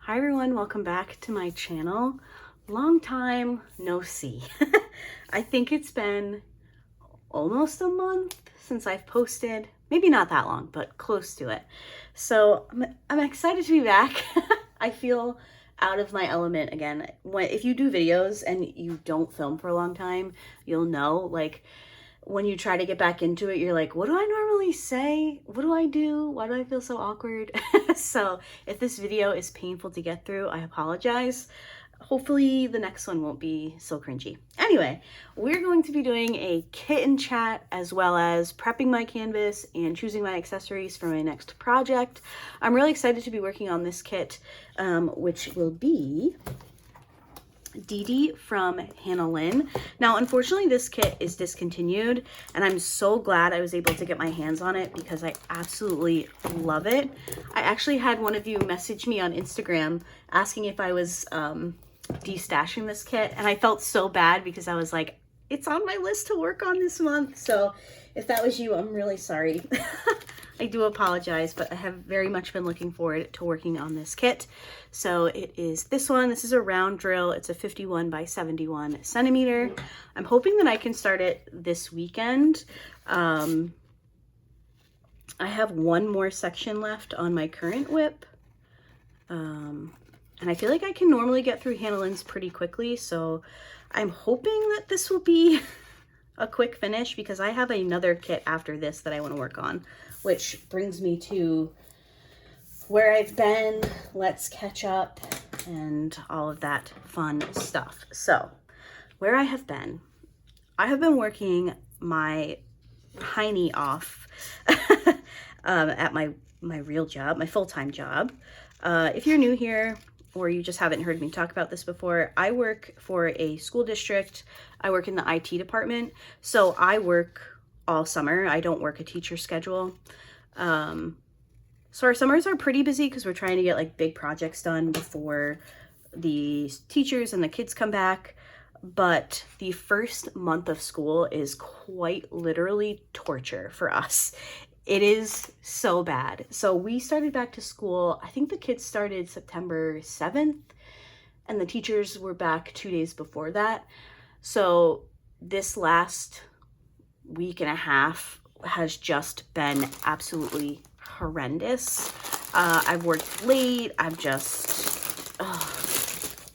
Hi everyone, welcome back to my channel. Long time no see. I think it's been almost a month since I've posted. Maybe not that long, but close to it. So I'm excited to be back. I feel out of my element again. If you do videos and you don't film for a long time, you'll know, like, when you try to get back into it, you're like, what do I normally say? What do I do? Why do I feel so awkward? So if this video is painful to get through, I apologize. Hopefully the next one won't be so cringy. Anyway, we're going to be doing a kitten chat as well as prepping my canvas and choosing my accessories for my next project. I'm really excited to be working on this kit, which will be Dee Dee from Hannah Lynn. Now, unfortunately, this kit is discontinued, and I'm so glad I was able to get my hands on it because I absolutely love it. I actually had one of you message me on Instagram asking if I was destashing this kit, and I felt so bad because I was like, it's on my list to work on this month. So if that was you, I'm really sorry. I do apologize, but I have very much been looking forward to working on this kit. So it is this one. This is a round drill. It's a 51 by 71 centimeter. I'm hoping that I can start it this weekend. I have one more section left on my current whip. And I feel like I can normally get through Hannah Lynn's pretty quickly. So I'm hoping that this will be a quick finish because I have another kit after this that I want to work on, which brings me to where I've been. Let's catch up and all of that fun stuff. So where I have been working my hiney off at my real job, my full-time job. If you're new here or you just haven't heard me talk about this before, I work for a school district. I work in the IT department. So I work all summer. I don't work a teacher schedule. So our summers are pretty busy because we're trying to get like big projects done before the teachers and the kids come back. But the first month of school is quite literally torture for us. It is so bad. So we started back to school. I think the kids started September 7th and the teachers were back 2 days before that. So this last week and a half has just been absolutely horrendous. I've worked late.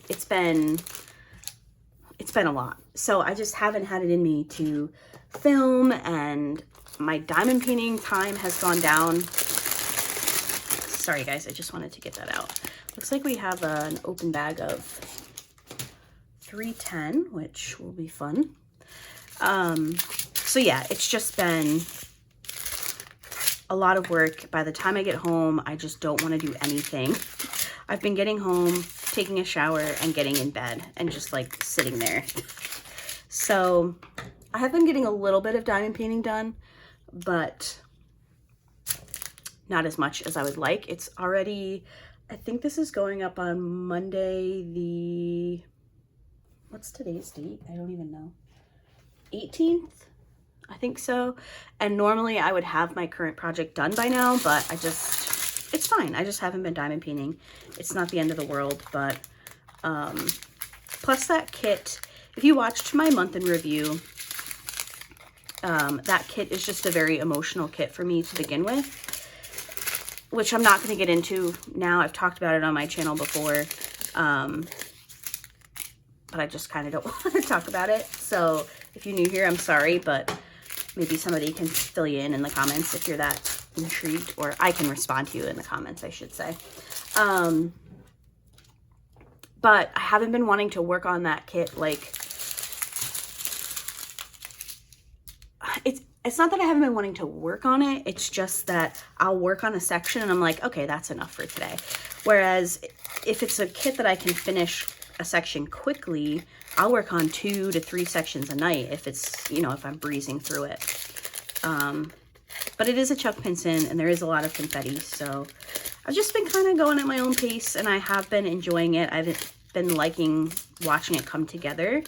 It's been a lot. So I just haven't had it in me to film, and my diamond painting time has gone down. Sorry guys, I just wanted to get that out. Looks like we have an open bag of 310, which will be fun. So yeah, it's just been a lot of work. By the time I get home, I just don't want to do anything. I've been getting home, taking a shower, and getting in bed and just like sitting there. So I have been getting a little bit of diamond painting done, but not as much as I would like. It's already, I think this is going up on Monday what's today's date? I don't even know. 18th? I think so. And normally I would have my current project done by now, but it's fine. I just haven't been diamond painting. It's not the end of the world, but plus that kit, if you watched my month in review, that kit is just a very emotional kit for me to begin with, which I'm not going to get into now. I've talked about it on my channel before, but I just kind of don't want to talk about it. So if you're new here, I'm sorry, but maybe somebody can fill you in the comments if you're that intrigued, or I can respond to you in the comments, I should say. But I haven't been wanting to work on that kit. Like, it's not that I haven't been wanting to work on it. It's just that I'll work on a section and I'm like, okay, that's enough for today. Whereas if it's a kit that I can finish a section quickly, I'll work on 2 to 3 sections a night if it's, you know, if I'm breezing through it. But it is a Chuck Pinson and there is a lot of confetti, so I've just been kind of going at my own pace and I have been enjoying it. I've been liking watching it come together.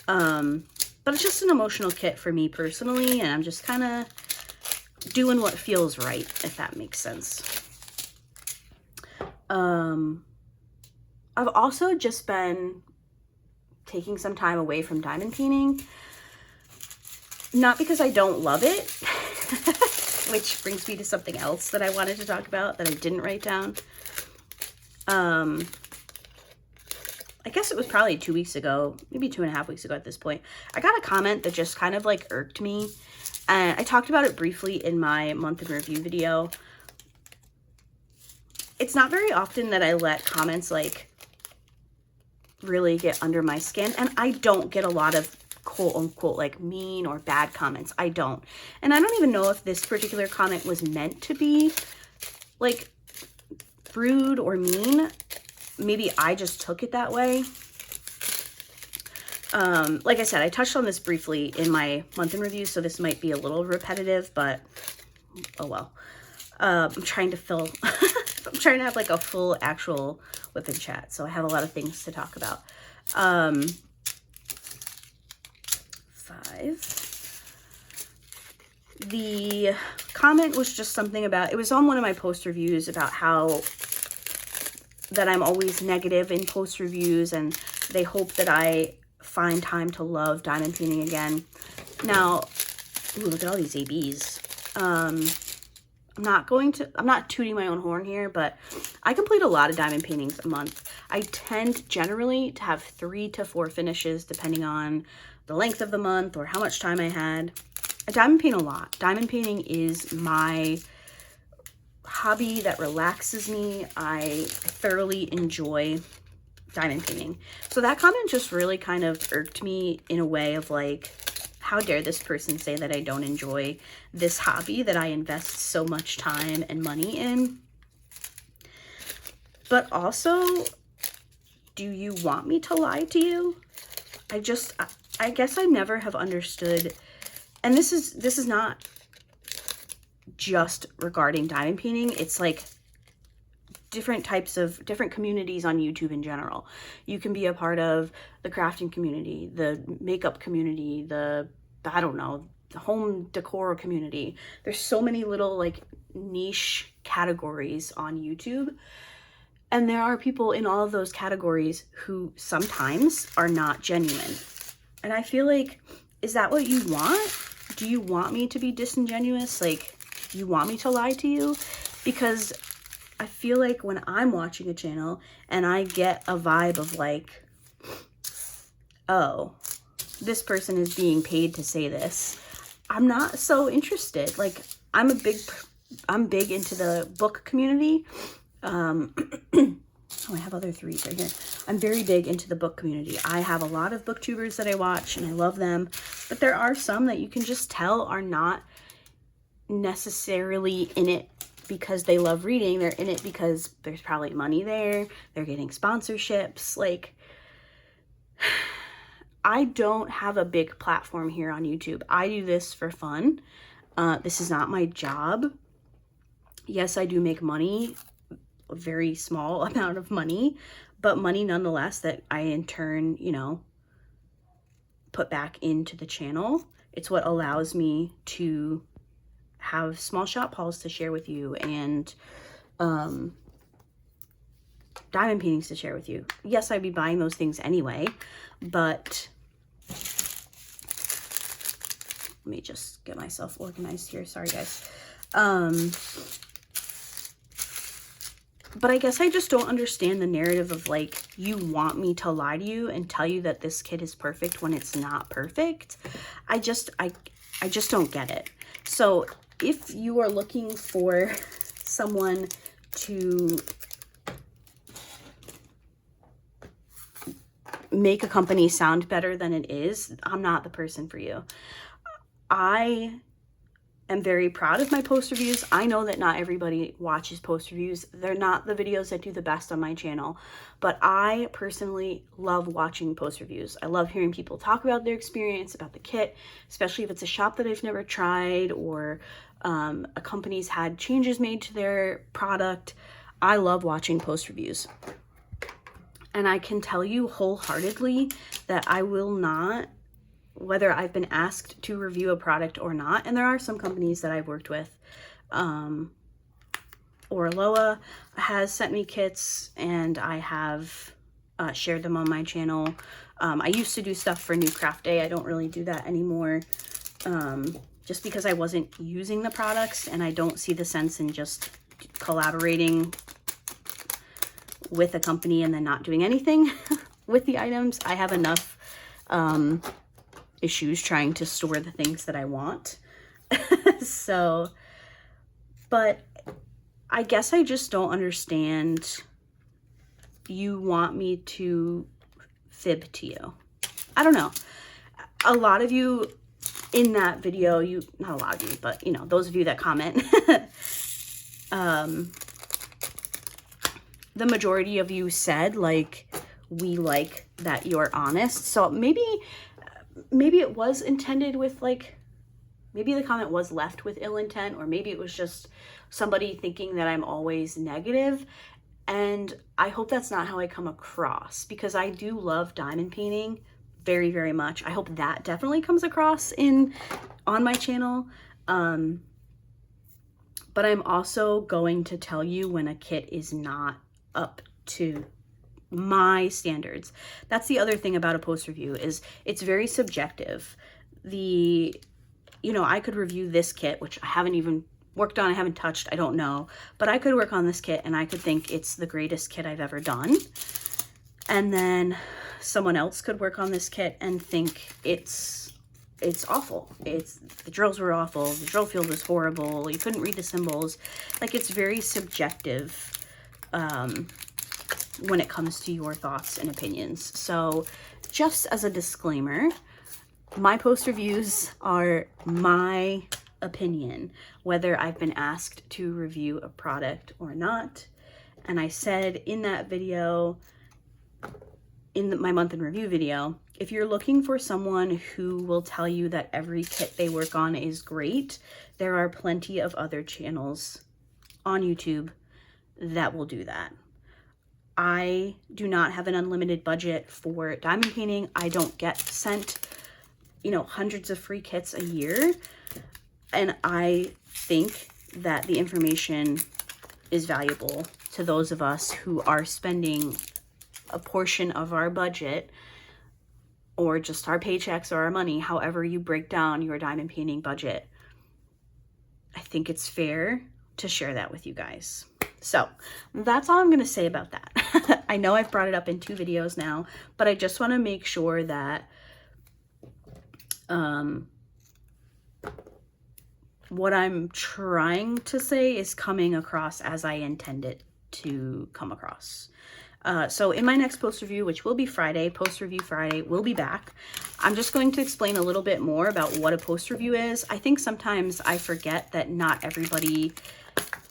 But it's just an emotional kit for me personally, and I'm just kind of doing what feels right, if that makes sense. I've also just been taking some time away from diamond painting. Not because I don't love it, which brings me to something else that I wanted to talk about that I didn't write down. I guess it was probably 2 weeks ago, maybe 2.5 weeks ago at this point. I got a comment that just kind of like irked me. And I talked about it briefly in my month in review video. It's not very often that I let comments like really get under my skin. And I don't get a lot of quote unquote like mean or bad comments. I don't. And I don't even know if this particular comment was meant to be like rude or mean. Maybe I just took it that way. Like I said, I touched on this briefly in my month in review, so this might be a little repetitive, but oh well. I'm trying to fill, I'm trying to have like a full actual wipnchat, so I have a lot of things to talk about. 5. The comment was just something about, it was on one of my post reviews about how that I'm always negative in post reviews and they hope that I find time to love diamond painting again. Now, ooh, look at all these ABs. I'm not tooting my own horn here, but I complete a lot of diamond paintings a month. I tend generally to have 3 to 4 finishes depending on the length of the month or how much time I had. I diamond paint a lot. Diamond painting is my hobby that relaxes me. I thoroughly enjoy diamond painting. So that comment just really kind of irked me in a way of like, how dare this person say that I don't enjoy this hobby that I invest so much time and money in. But also, do you want me to lie to you? I guess I never have understood, and this is not just regarding diamond painting. It's like different communities on YouTube in general. You can be a part of the crafting community, the makeup community, the home decor community. There's so many little like niche categories on YouTube. And there are people in all of those categories who sometimes are not genuine. And I feel like, is that what you want? Do you want me to be disingenuous? Like, you want me to lie to you? Because I feel like when I'm watching a channel and I get a vibe of like, oh, this person is being paid to say this, I'm not so interested. Like, I'm big into the book community. Oh, I have other 3s right here. I'm very big into the book community. I have a lot of booktubers that I watch and I love them, but there are some that you can just tell are not necessarily in it because they love reading. They're in it because there's probably money there. They're getting sponsorships. Like, I don't have a big platform here on YouTube. I do this for fun. This is not my job. Yes, I do make money, a very small amount of money, but money nonetheless that I in turn, you know, put back into the channel. It's what allows me to have small shop hauls to share with you and diamond paintings to share with you. Yes, I'd be buying those things anyway, but let me just get myself organized here. Sorry, guys. But I guess I just don't understand the narrative of like, you want me to lie to you and tell you that this kit is perfect when it's not perfect. I just don't get it. So if you are looking for someone to make a company sound better than it is, I'm not the person for you. I am very proud of my post reviews. I know that not everybody watches post reviews. They're not the videos that do the best on my channel, but I personally love watching post reviews. I love hearing people talk about their experience, about the kit, especially if it's a shop that I've never tried or a company's had changes made to their product. I love watching post reviews. And I can tell you wholeheartedly that I will not, whether I've been asked to review a product or not, and there are some companies that I've worked with, Oraloa has sent me kits, and I have shared them on my channel. I used to do stuff for New Craft Day. I don't really do that anymore, just because I wasn't using the products, and I don't see the sense in just collaborating with a company and then not doing anything with the items. I have enough issues trying to store the things that I want. So, but I guess I just don't understand. You want me to fib to you. I don't know. A lot of you in that video, not a lot of you, but you know, those of you that comment, the majority of you said, like, we like that you're honest. So maybe it was intended with, like, maybe the comment was left with ill intent, or maybe it was just somebody thinking that I'm always negative. And I hope that's not how I come across, because I do love diamond painting very, very much. I hope that definitely comes across on my channel. But I'm also going to tell you when a kit is not up to my standards. That's the other thing about a post review, is it's very subjective. You know, I could review this kit, which I haven't even worked on, I haven't touched, I don't know, but I could work on this kit and I could think it's the greatest kit I've ever done. And then someone else could work on this kit and think it's awful. The drills were awful, the drill field was horrible, you couldn't read the symbols. Like, it's very subjective when it comes to your thoughts and opinions. So just as a disclaimer, my post reviews are my opinion, whether I've been asked to review a product or not. And I said in that video, in my month in review video, if you're looking for someone who will tell you that every kit they work on is great, there are plenty of other channels on YouTube that will do that. I do not have an unlimited budget for diamond painting. I don't get sent, you know, hundreds of free kits a year. And I think that the information is valuable to those of us who are spending a portion of our budget, or just our paychecks or our money, however you break down your diamond painting budget. I think it's fair to share that with you guys. So that's all I'm going to say about that. I know I've brought it up in 2 videos now, but I just want to make sure that what I'm trying to say is coming across as I intend it to come across. So in my next post review, which will be Friday, post review Friday, we'll be back. I'm just going to explain a little bit more about what a post review is. I think sometimes I forget that not everybody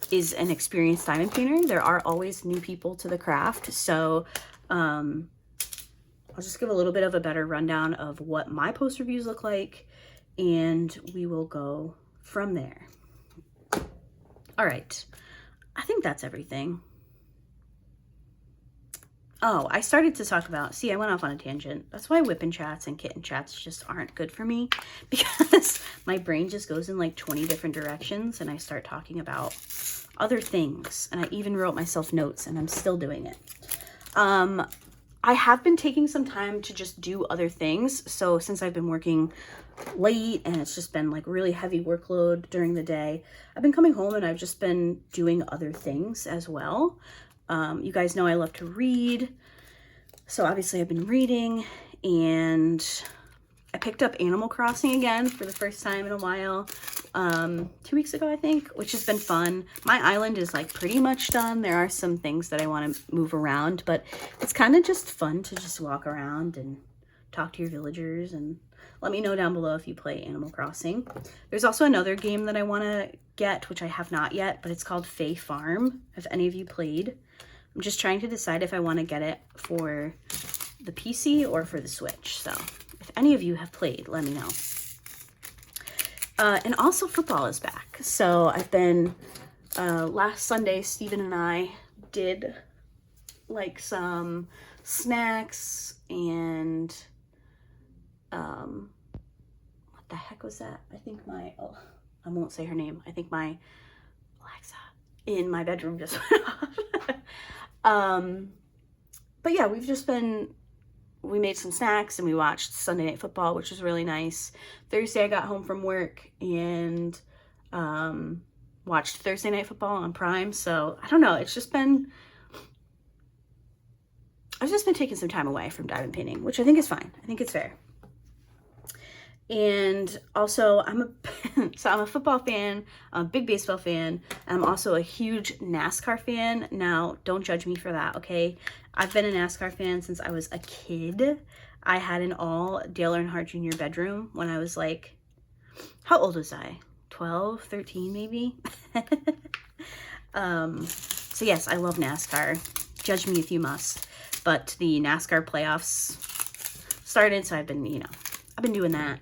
is an experienced diamond painter. There are always new people to the craft. So I'll just give a little bit of a better rundown of what my post reviews look like, and we will go from there. All right, I think that's everything. Oh, I started to talk about, see, I went off on a tangent. That's why wipnchats and kitnchat's just aren't good for me, because my brain just goes in like 20 different directions and I start talking about other things. And I even wrote myself notes and I'm still doing it. I have been taking some time to just do other things. So since I've been working late and it's just been like really heavy workload during the day, I've been coming home and I've just been doing other things as well. You guys know I love to read, so obviously I've been reading, and I picked up Animal Crossing again for the first time in a while, 2 weeks ago, I think, which has been fun. My island is like pretty much done. There are some things that I want to move around, but it's kind of just fun to just walk around and talk to your villagers. And let me know down below if you play Animal Crossing. There's also another game that I want to get, which I have not yet, but it's called Fae Farm. Have any of you played? I'm just trying to decide if I want to get it for the PC or for the Switch. So if any of you have played, let me know. And also football is back. So I've been, last Sunday, Steven and I did like some snacks and, what the heck was that? I think oh, I won't say her name. I think my Alexa in my bedroom just went off. but yeah, we made some snacks and we watched Sunday Night Football, which was really nice. Thursday I got home from work and watched Thursday Night Football on Prime. So I don't know, I've just been taking some time away from diamond painting, which I think is fine. I think it's fair. And also I'm a football fan, I'm a big baseball fan, and I'm also a huge NASCAR fan. Now, don't judge me for that, okay? I've been a NASCAR fan since I was a kid. I had an all Dale Earnhardt Jr. bedroom when I was like, how old was I? 12, 13 maybe? So yes, I love NASCAR. Judge me if you must. But the NASCAR playoffs started, so I've been doing that.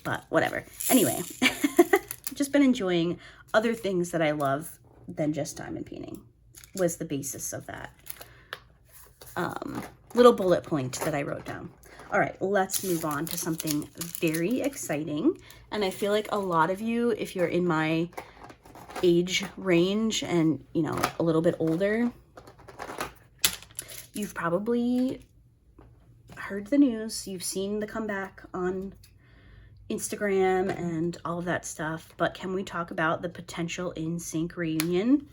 But whatever. Anyway, I've just been enjoying other things that I love than just diamond painting was the basis of that little bullet point that I wrote down. All right, let's move on to something very exciting. And I feel like a lot of you, if you're in my age range and, you know, a little bit older, you've probably heard the news. You've seen the comeback on Instagram and all of that stuff. But can we talk about the potential NSYNC reunion?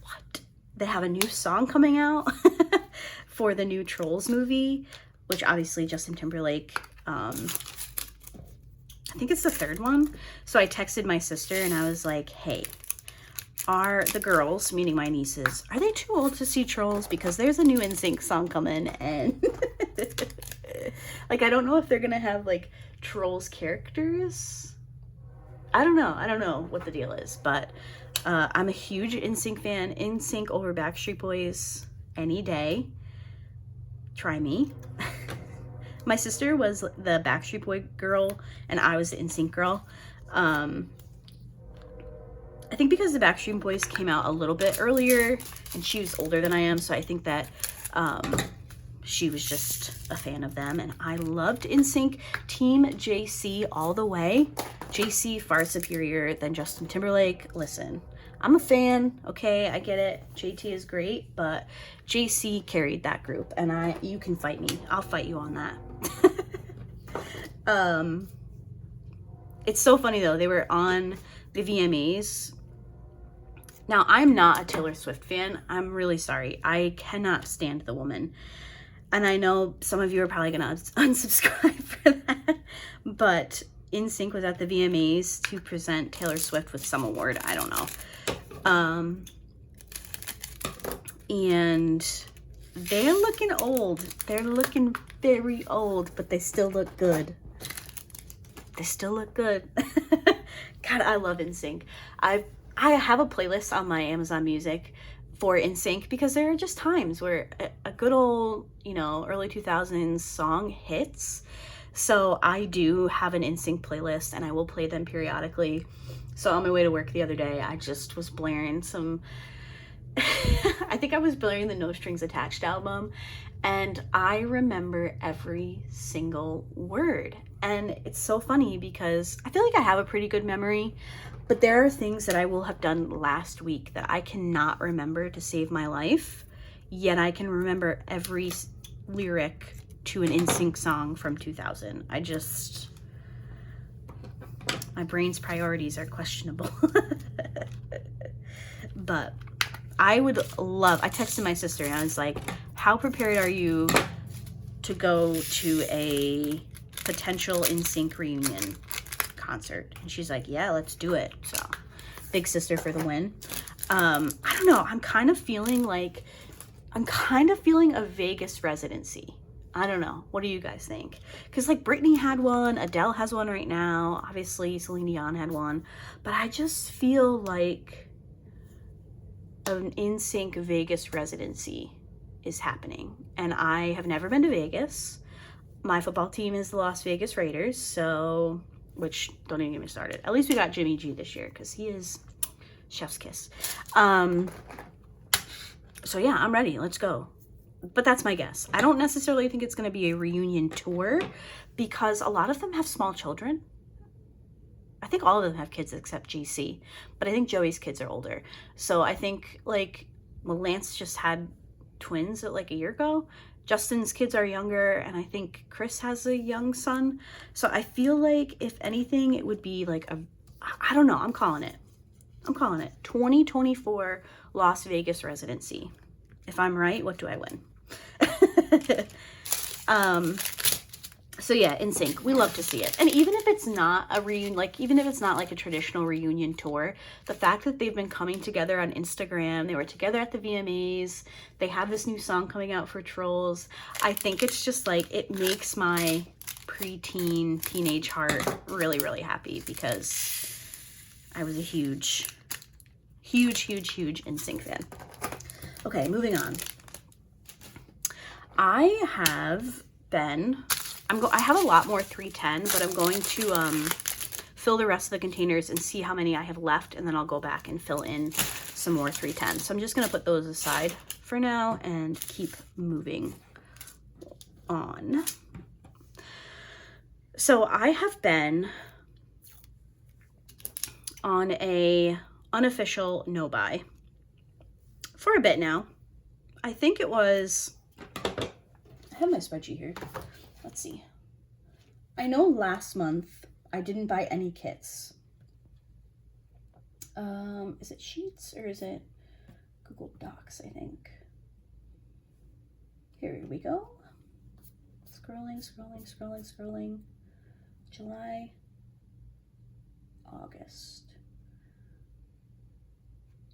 What? They have a new song coming out for the new Trolls movie, which obviously Justin Timberlake, I think it's the third one. So I texted my sister and I was like, hey, are the girls, meaning my nieces, are they too old to see Trolls? Because there's a new NSYNC song coming, and like, I don't know if they're gonna have like Trolls characters. I don't know what the deal is, but I'm a huge NSYNC fan. NSYNC over Backstreet Boys any day. Try me. My sister was the Backstreet Boy girl and I was the NSYNC girl. I think because the Backstreet Boys came out a little bit earlier and she was older than I am, so I think that she was just a fan of them, and I loved NSYNC. Team JC all the way. JC far superior than Justin Timberlake. Listen, I'm a fan, okay? I get it. JT is great, but JC carried that group, and you can fight me. I'll fight you on that. It's so funny though. They were on the VMAs. Now, I'm not a Taylor Swift fan. I'm really sorry. I cannot stand the woman. And I know some of you are probably going to unsubscribe for that. But NSYNC was at the VMAs to present Taylor Swift with some award. I don't know. And they're looking old. They're looking very old, but they still look good. They still look good. God, I love NSYNC. I have a playlist on my Amazon Music for NSYNC because there are just times where a good old, you know, early 2000s song hits. So I do have an NSYNC playlist and I will play them periodically. So on my way to work the other day, I just was blaring some, I think I was blaring the No Strings Attached album, and I remember every single word. And it's so funny because I feel like I have a pretty good memory, but there are things that I will have done last week that I cannot remember to save my life, yet I can remember every lyric to an NSYNC song from 2000. My brain's priorities are questionable. But I texted my sister and I was like, how prepared are you to go to a potential NSYNC reunion concert? And she's like, yeah, let's do it. So big sister for the win. I don't know, I'm kind of feeling a Vegas residency. I don't know, what do you guys think? Because like Britney had one, Adele has one right now, obviously Celine Dion had one, but I just feel like an NSYNC Vegas residency is happening. And I have never been to Vegas. My football team is the Las Vegas Raiders, so, which, don't even get me started. At least we got Jimmy G this year, because he is chef's kiss. So yeah, I'm ready. Let's go. But that's my guess. I don't necessarily think it's going to be a reunion tour, because a lot of them have small children. I think all of them have kids except JC, but I think Joey's kids are older. So I think, like, well, Lance just had twins like a year ago. Justin's kids are younger, and I think Chris has a young son. So I feel like if anything, it would be like I don't know, I'm calling it 2024 Las Vegas residency. If I'm right, what do I win? So yeah, In Sync, we love to see it. And even if it's not a reunion, even if it's not like a traditional reunion tour, the fact that they've been coming together on Instagram, they were together at the VMAs, they have this new song coming out for Trolls, I think it's just like, it makes my preteen, teenage heart really, really happy, because I was a huge In Sync fan. Okay, moving on. I have I have a lot more 310, but I'm going to fill the rest of the containers and see how many I have left, and then I'll go back and fill in some more 310. So I'm just going to put those aside for now and keep moving on. So I have been on a unofficial no buy for a bit now. I think it was, I have my spreadsheet here. Let's see. I know last month I didn't buy any kits. Is it Sheets or is it Google Docs, I think? Here we go. Scrolling. July, August.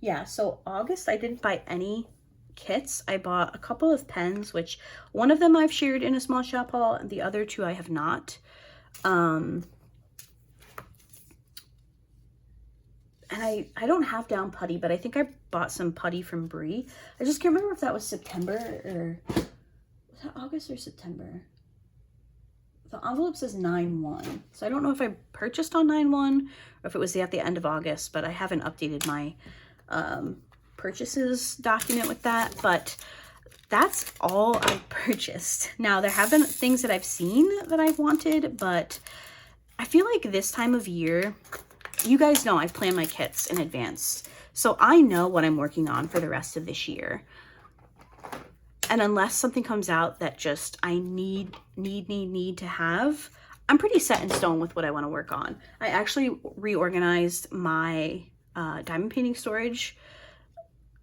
Yeah, so August I didn't buy any kits. I bought a couple of pens, which one of them I've shared in a small shop haul, and the other two I have not. And I don't have down putty, but I think I bought some putty from Brie. I just can't remember if that was September or was that August or September. The envelope says 9/1, so I don't know if I purchased on 9/1 or if it was at the end of August, but I haven't updated my purchases document with that. But that's all I purchased. Now, there have been things that I've seen that I've wanted, but I feel like this time of year, you guys know I've planned my kits in advance, so I know what I'm working on for the rest of this year. And unless something comes out that just I need to have, I'm pretty set in stone with what I want to work on. I actually reorganized my diamond painting storage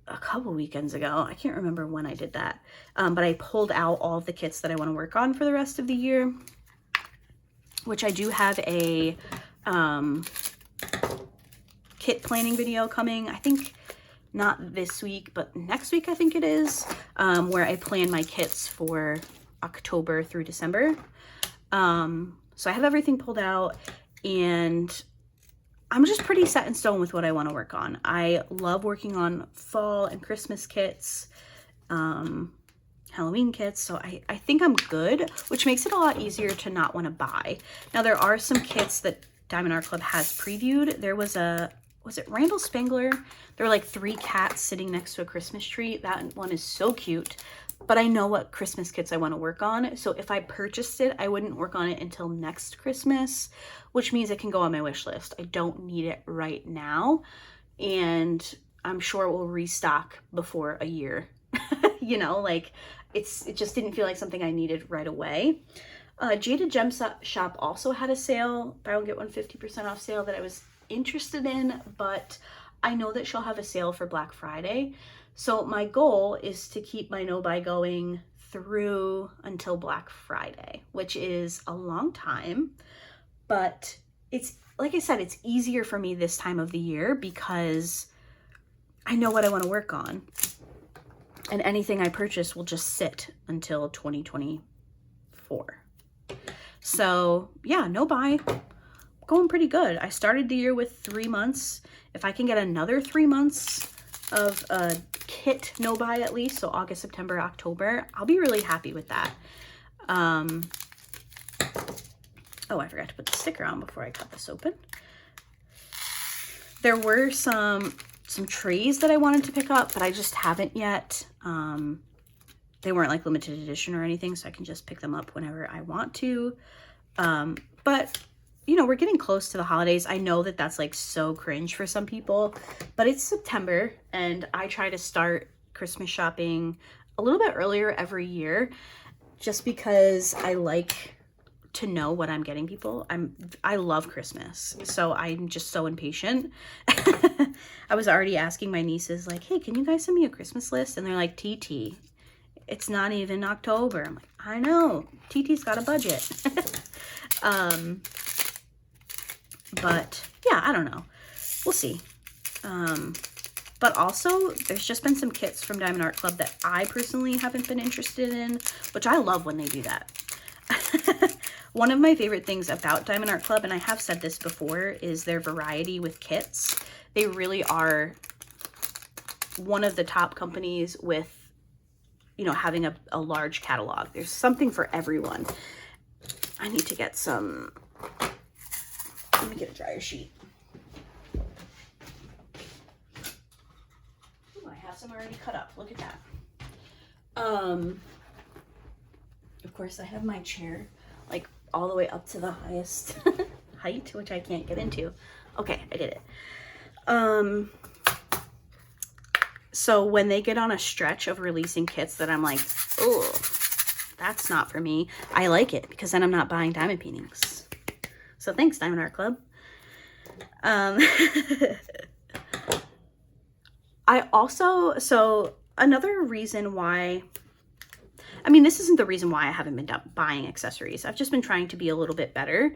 a couple weekends ago. I can't remember when I did that, but I pulled out all of the kits that I want to work on for the rest of the year, which I do have a kit planning video coming. I think not this week, but next week I think it is, where I plan my kits for October through December. So I have everything pulled out, and I'm just pretty set in stone with what I want to work on. I love working on fall and Christmas kits, Halloween kits, so I think I'm good, which makes it a lot easier to not want to buy. Now, there are some kits that Diamond Art Club has previewed. There was it Randall Spangler? There were like 3 cats sitting next to a Christmas tree. That one is so cute, but I know what Christmas kits I want to work on. So if I purchased it, I wouldn't work on it until next Christmas, which means it can go on my wish list. I don't need it right now, and I'm sure it will restock before a year. You know, like it just didn't feel like something I needed right away. Jaded Gem Shop also had a sale, buy one get one 50% off sale that I was interested in, but I know that she'll have a sale for Black Friday. So my goal is to keep my no buy going through until Black Friday, which is a long time, but it's, like I said, it's easier for me this time of the year because I know what I want to work on, and anything I purchase will just sit until 2024. So yeah, no buy, going pretty good. I started the year with 3 months. If I can get another 3 months of a kit no buy at least, so August, September, October, I'll be really happy with that. Oh, I forgot to put the sticker on before I cut this open. There were some trays that I wanted to pick up, but I just haven't yet. They weren't like limited edition or anything, so I can just pick them up whenever I want to. But you know, we're getting close to the holidays. I know that that's like so cringe for some people, but it's September, and I try to start Christmas shopping a little bit earlier every year, just because I like to know what I'm getting people. I love Christmas, so I'm just so impatient. I was already asking my nieces, like, hey, can you guys send me a Christmas list? And they're like, TT, it's not even October. I'm like, I know, TT's got a budget. But yeah, I don't know, we'll see. But also there's just been some kits from Diamond Art Club that I personally haven't been interested in, which I love when they do that. One of my favorite things about Diamond Art Club, and I have said this before, is their variety with kits. They really are one of the top companies with, you know, having a large catalog. There's something for everyone. I need to get some, let me get a dryer sheet. Ooh, I have some already cut up. Look at that. Of course, I have my chair like all the way up to the highest height, which I can't get into. Okay, I did it. So when they get on a stretch of releasing kits that I'm like, oh, that's not for me, I like it, because then I'm not buying diamond paintings. So thanks, Diamond Art Club. I also, so another reason why, I mean, this isn't the reason why I haven't been buying accessories. I've just been trying to be a little bit better,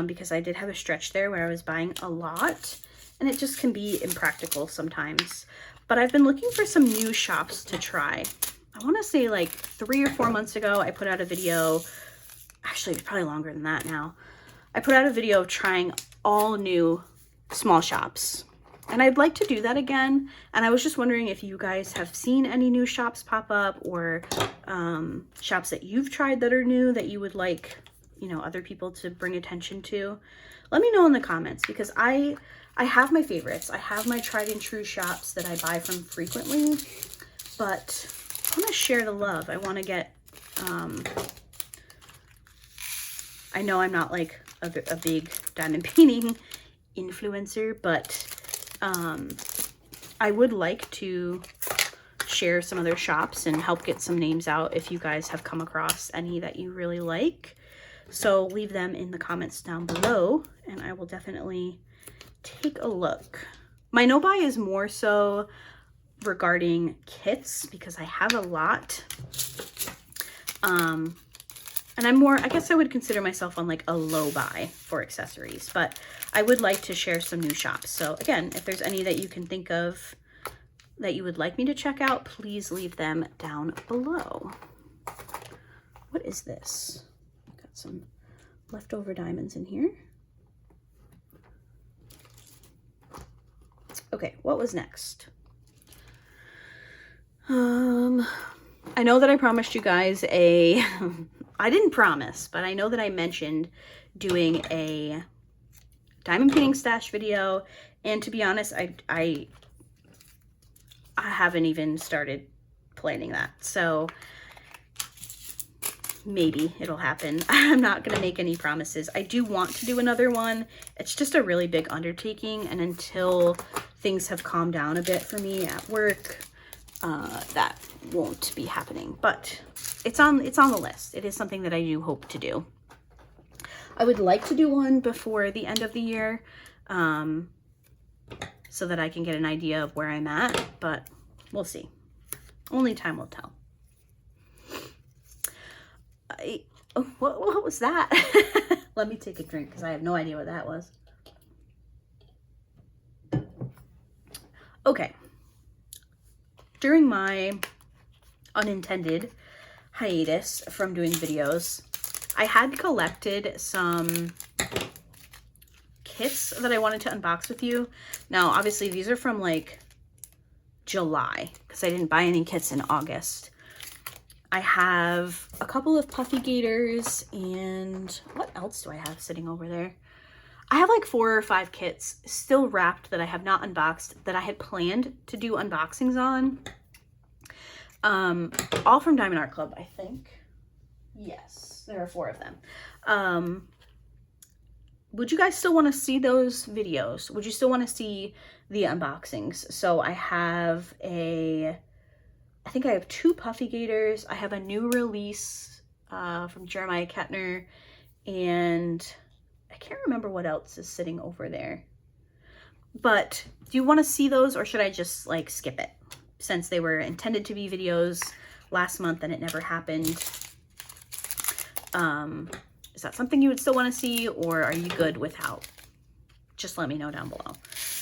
because I did have a stretch there where I was buying a lot, and it just can be impractical sometimes. But I've been looking for some new shops to try. I want to say like 3 or 4 months ago, I put out a video, actually it's probably longer than that now. I put out a video of trying all new small shops. And I'd like to do that again. And I was just wondering if you guys have seen any new shops pop up, or shops that you've tried that are new that you would like, you know, other people to bring attention to. Let me know in the comments, because I have my favorites. I have my tried and true shops that I buy from frequently, but I want to share the love. I want to get, I know I'm not like a big diamond painting influencer, but I would like to share some other shops and help get some names out if you guys have come across any that you really like. So leave them in the comments down below, and I will definitely take a look. My no buy is more so regarding kits, because I have a lot. And I'm more, I guess I would consider myself on like a low buy for accessories, but I would like to share some new shops. So again, if there's any that you can think of that you would like me to check out, please leave them down below. What is this? Got some leftover diamonds in here. Okay, what was next? I know that I promised you guys a, I didn't promise, but I know that I mentioned doing a diamond painting stash video, and to be honest, I haven't even started planning that, so maybe it'll happen. I'm not gonna make any promises. I do want to do another one. It's just a really big undertaking, and until things have calmed down a bit for me at work, that won't be happening, but it's on the list. It is something that I do hope to do. I would like to do one before the end of the year, so that I can get an idea of where I'm at, but we'll see. Only time will tell. What was that? Let me take a drink, because I have no idea what that was. Okay. During my unintended hiatus from doing videos, I had collected some kits that I wanted to unbox with you. Now, obviously, these are from like July, because I didn't buy any kits in August. I have a couple of puffy gators, and what else do I have sitting over there? I have like 4 or 5 kits still wrapped that I have not unboxed, that I had planned to do unboxings on. All from Diamond Art Club, I think. Yes, there are 4 of them. Would you guys still want to see those videos? Would you still want to see the unboxings? So I have a I think I have 2 puffy gators. I have a new release from Jeremiah Kettner, and I can't remember what else is sitting over there. But do you want to see those, or should I just like skip it, since they were intended to be videos last month and it never happened? Is that something you would still want to see, or are you good without? Just let me know down below,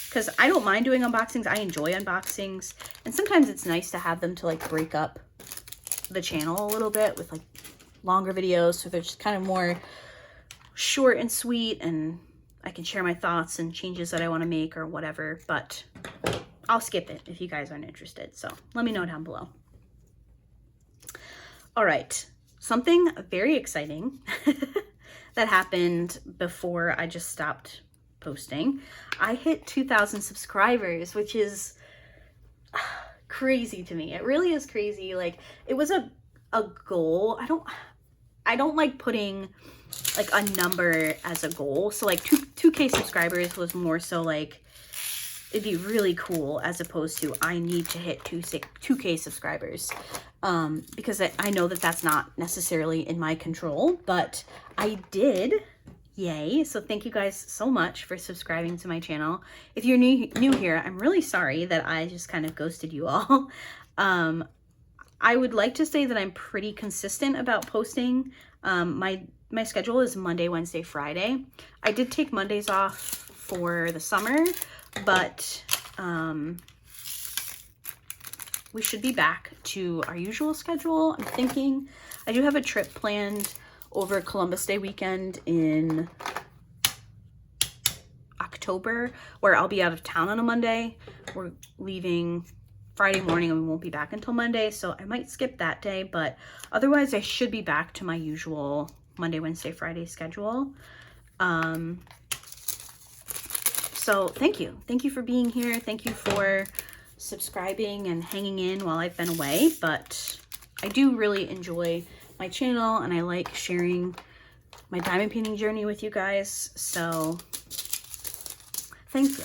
because I don't mind doing unboxings. I enjoy unboxings, and sometimes it's nice to have them to like break up the channel a little bit with like longer videos, so they're just kind of more short and sweet, and I can share my thoughts and changes that I want to make or whatever. But I'll skip it if you guys aren't interested, so let me know down below. All right, something very exciting that happened before I just stopped posting. I hit 2,000 subscribers, which is crazy to me. It really is crazy. Like, it was a goal. I don't like putting like a number as a goal. So like 2K subscribers was more so like, it'd be really cool, as opposed to I need to hit 2K subscribers, because I know that that's not necessarily in my control, but I did. Yay. So thank you guys so much for subscribing to my channel. If you're new here, I'm really sorry that I just kind of ghosted you all. I would like to say that I'm pretty consistent about posting. My schedule is Monday, Wednesday, Friday. I did take Mondays off for the summer, but we should be back to our usual schedule. I'm thinking I do have a trip planned over Columbus Day weekend in October, where I'll be out of town on a Monday. We're leaving Friday morning and we won't be back until Monday, so I might skip that day, but otherwise I should be back to my usual Monday, Wednesday, Friday schedule. So thank you for being here. Thank you for subscribing and hanging in while I've been away. But I do really enjoy my channel, and I like sharing my diamond painting journey with you guys, so thank you.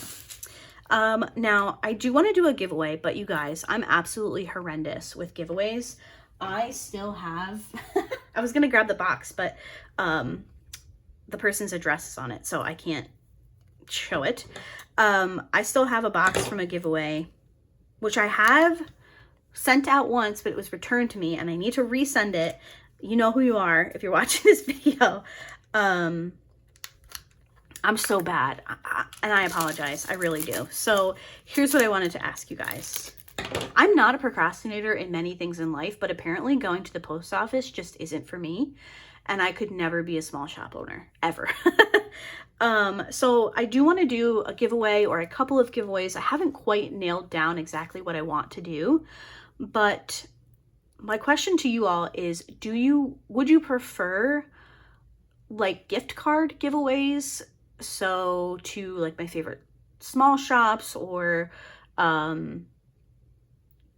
Now I do want to do a giveaway, but you guys, I'm absolutely horrendous with giveaways. I still have I was gonna grab the box, but the person's address is on it, so I can't show it. I still have a box from a giveaway, which I have sent out once, but it was returned to me, and I need to resend it. You know who you are if you're watching this video. I'm so bad, and I apologize. I really do. So here's what I wanted to ask you guys. I'm not a procrastinator in many things in life, but apparently going to the post office just isn't for me, and I could never be a small shop owner, ever. So I do want to do a giveaway or a couple of giveaways. I haven't quite nailed down exactly what I want to do, but my question to you all is, would you prefer like gift card giveaways? So to like my favorite small shops, or, you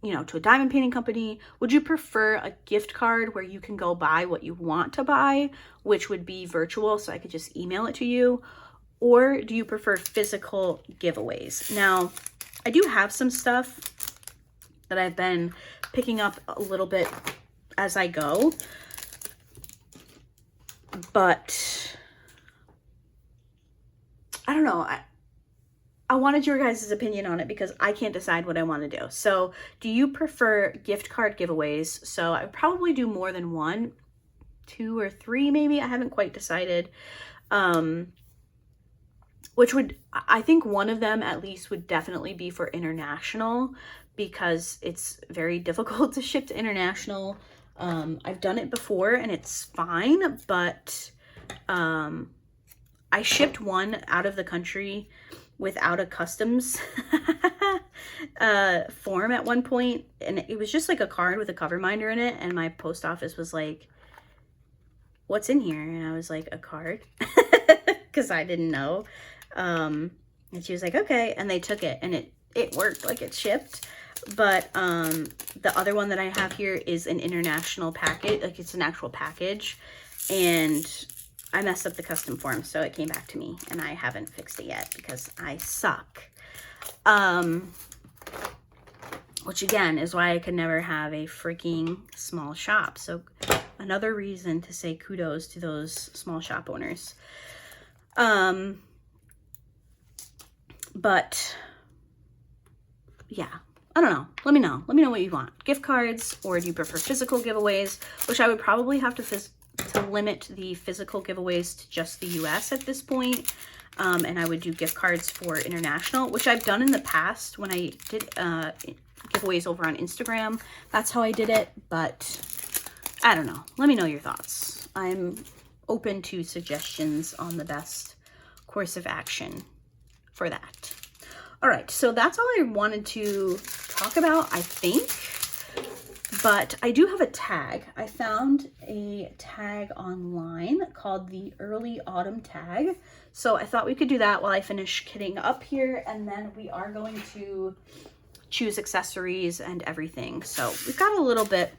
know, to a diamond painting company? Would you prefer a gift card where you can go buy what you want to buy, which would be virtual, so I could just email it to you? Or do you prefer physical giveaways? Now, I do have some stuff that I've been picking up a little bit as I go, but I don't know. I wanted your guys' opinion on it because I can't decide what I want to do. So do you prefer gift card giveaways? So I would probably do more than 1, 2 or 3 maybe. I haven't quite decided. Which would, I think one of them at least would definitely be for international, because it's very difficult to ship to international. I've done it before and it's fine, but I shipped one out of the country without a customs form at one point, and it was just like a card with a cover minder in it, and my post office was like, what's in here? And I was like, a card, because I didn't know. And she was like, okay, and they took it, and it worked, like it shipped. But the other one that I have here is an international package, like it's an actual package, and I messed up the custom form, so it came back to me, and I haven't fixed it yet because I suck. which again is why I could never have a freaking small shop. So another reason to say kudos to those small shop owners. But yeah, I don't know. Let me know. Let me know what you want. Gift cards, or do you prefer physical giveaways? Which I would probably have to limit the physical giveaways to just the US at this point. And I would do gift cards for international, which I've done in the past when I did giveaways over on Instagram. That's how I did it, but I don't know. Let me know your thoughts. I'm open to suggestions on the best course of action for that. All right, so that's all I wanted to talk about, I think. But I do have a tag. I found a tag online called the Early Autumn Tag. So I thought we could do that while I finish kitting up here, and then we are going to choose accessories and everything. So we've got a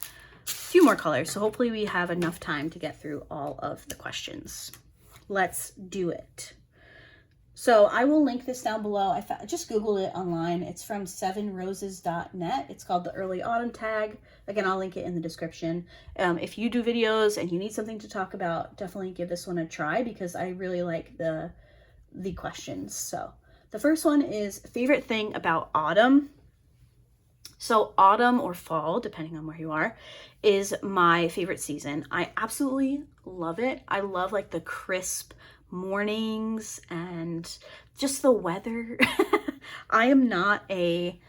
few more colors. So hopefully we have enough time to get through all of the questions. Let's do it. So I will link this down below. I just Googled it online. It's from 7roses.net. It's called the Early Autumn Tag. Again, I'll link it in the description. If you do videos and you need something to talk about, definitely give this one a try because I really like the questions. So the first one is favorite thing about autumn. So autumn or fall, depending on where you are, is my favorite season. I absolutely love it. I love like the crisp mornings and just the weather. I am not a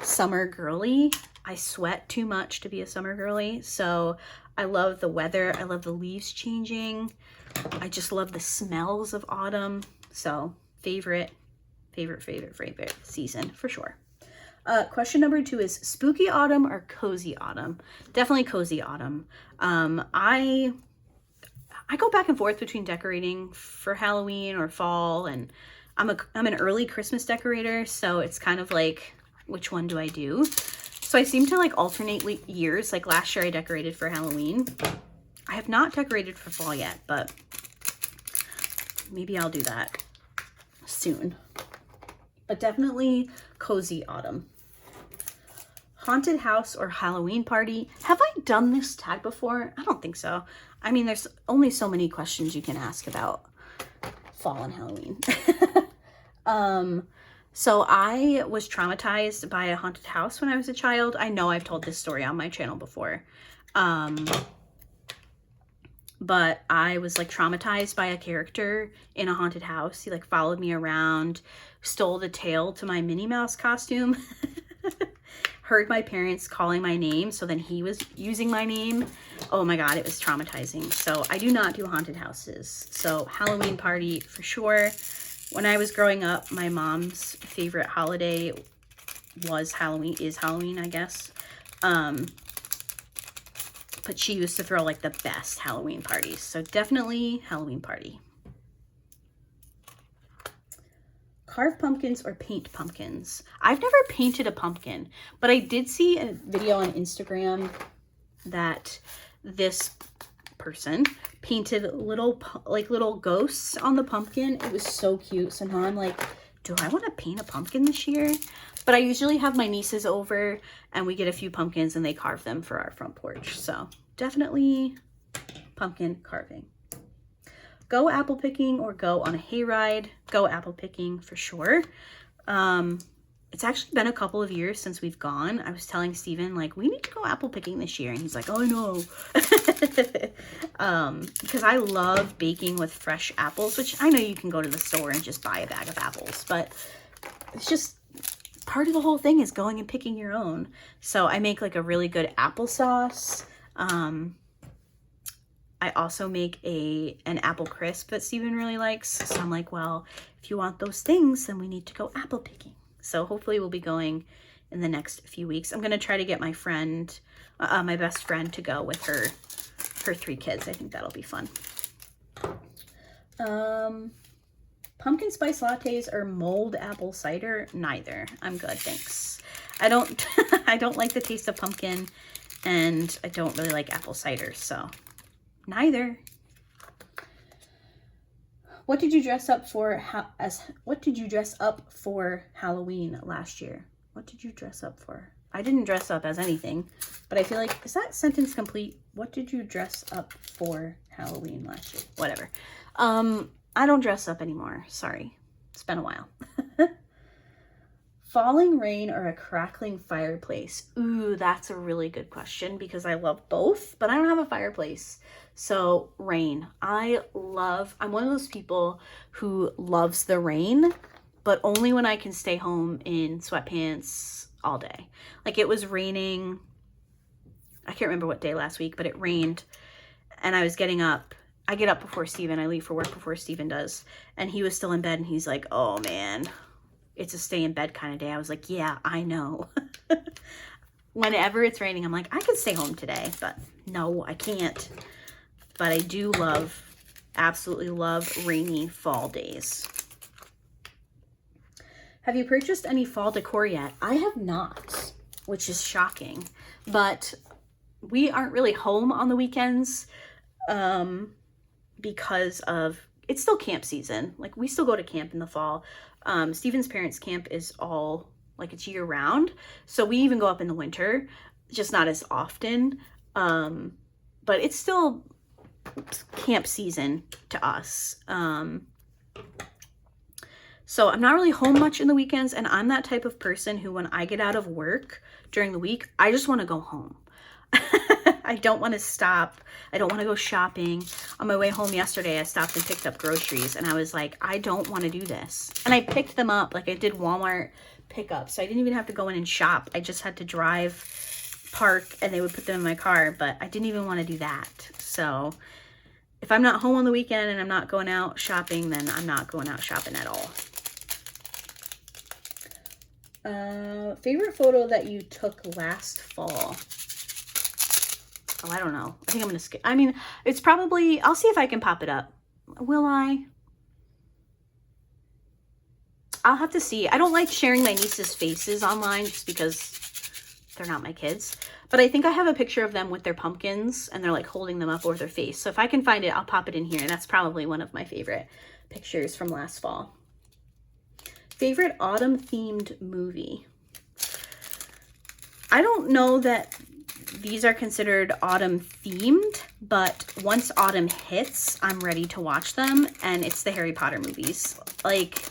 summer girly. I sweat too much to be a summer girly. So I love the weather. I love the leaves changing. I just love the smells of autumn. So favorite season for sure. Question number 2 is spooky autumn or cozy autumn? Definitely cozy autumn. I go back and forth between decorating for Halloween or fall, and I'm an early Christmas decorator, so it's kind of like, which one do I do? So I seem to like alternate years. Like last year I decorated for Halloween. I have not decorated for fall yet, but maybe I'll do that soon. But definitely cozy autumn. Haunted house or Halloween party? Have I done this tag before? I don't think so. I mean, there's only so many questions you can ask about fall and Halloween. So I was traumatized by a haunted house when I was a child. I know I've told this story on my channel before. But I was like traumatized by a character in a haunted house. He like followed me around, stole the tail to my Minnie Mouse costume. Heard my parents calling my name, so then he was using my name. Oh my god, it was traumatizing. So I do not do haunted houses. So Halloween party for sure. When I was growing up, my mom's favorite holiday was Halloween, is Halloween, I guess. But she used to throw like the best Halloween parties. So definitely Halloween party. Carve pumpkins or paint pumpkins? I've never painted a pumpkin, but I did see a video on Instagram that this person painted little ghosts on the pumpkin. It was so cute. So now I'm like, do I want to paint a pumpkin this year? But I usually have my nieces over and we get a few pumpkins and they carve them for our front porch. So definitely pumpkin carving. Go apple picking or go on a hayride? Go apple picking for sure. It's actually been a couple of years since we've gone. I was telling Steven, like, we need to go apple picking this year. And he's like, oh, no. Because I love baking with fresh apples, which I know you can go to the store and just buy a bag of apples. But it's just part of the whole thing is going and picking your own. So I make like a really good applesauce. I also make an apple crisp that Steven really likes. So I'm like, well, if you want those things, then we need to go apple picking. So hopefully we'll be going in the next few weeks. I'm going to try to get my friend, my best friend, to go with her 3 kids. I think that'll be fun. Pumpkin spice lattes or mulled apple cider? Neither. I'm good, thanks. I don't like the taste of pumpkin, and I don't really like apple cider, so neither. What did you dress up for Halloween last year? What did you dress up for I didn't dress up as anything, but I feel like, is that sentence complete? What did you dress up for Halloween last year? Whatever. I don't dress up anymore. Sorry. It's been a while. Falling rain or a crackling fireplace? Ooh, that's a really good question because I love both, but I don't have a fireplace. So rain. I'm one of those people who loves the rain, but only when I can stay home in sweatpants all day. Like it was raining, I can't remember what day last week, but it rained and I was getting up. I get up before Steven. I leave for work before Steven does. And he was still in bed and he's like, oh man, it's a stay in bed kind of day. I was like, yeah, I know. Whenever it's raining, I'm like, I could stay home today, but no, I can't. But I do absolutely love rainy fall days. Have you purchased any fall decor yet? I have not, which is shocking, but we aren't really home on the weekends because it's still camp season. Like we still go to camp in the fall. Steven's parents' camp is all, like it's year round. So we even go up in the winter, just not as often. But it's still camp season to us. So I'm not really home much in the weekends. And I'm that type of person who, when I get out of work during the week, I just want to go home. I don't want to stop. I don't want to go shopping. On my way home yesterday, I stopped and picked up groceries and I was like, I don't want to do this. And I picked them up, like I did Walmart pickup. So I didn't even have to go in and shop. I just had to drive, park, and they would put them in my car, but I didn't even want to do that. So if I'm not home on the weekend and I'm not going out shopping, then I'm not going out shopping at all. Favorite photo that you took last fall? Oh, I don't know. I think I'm gonna skip. I mean, it's probably, I'll see if I can pop it up. Will I? I'll have to see. I don't like sharing my niece's faces online just because they're not my kids. But I think I have a picture of them with their pumpkins and they're like holding them up over their face. So if I can find it, I'll pop it in here. That's probably one of my favorite pictures from last fall. Favorite autumn themed movie? I don't know that these are considered autumn themed, but once autumn hits, I'm ready to watch them, and it's the Harry Potter movies. Like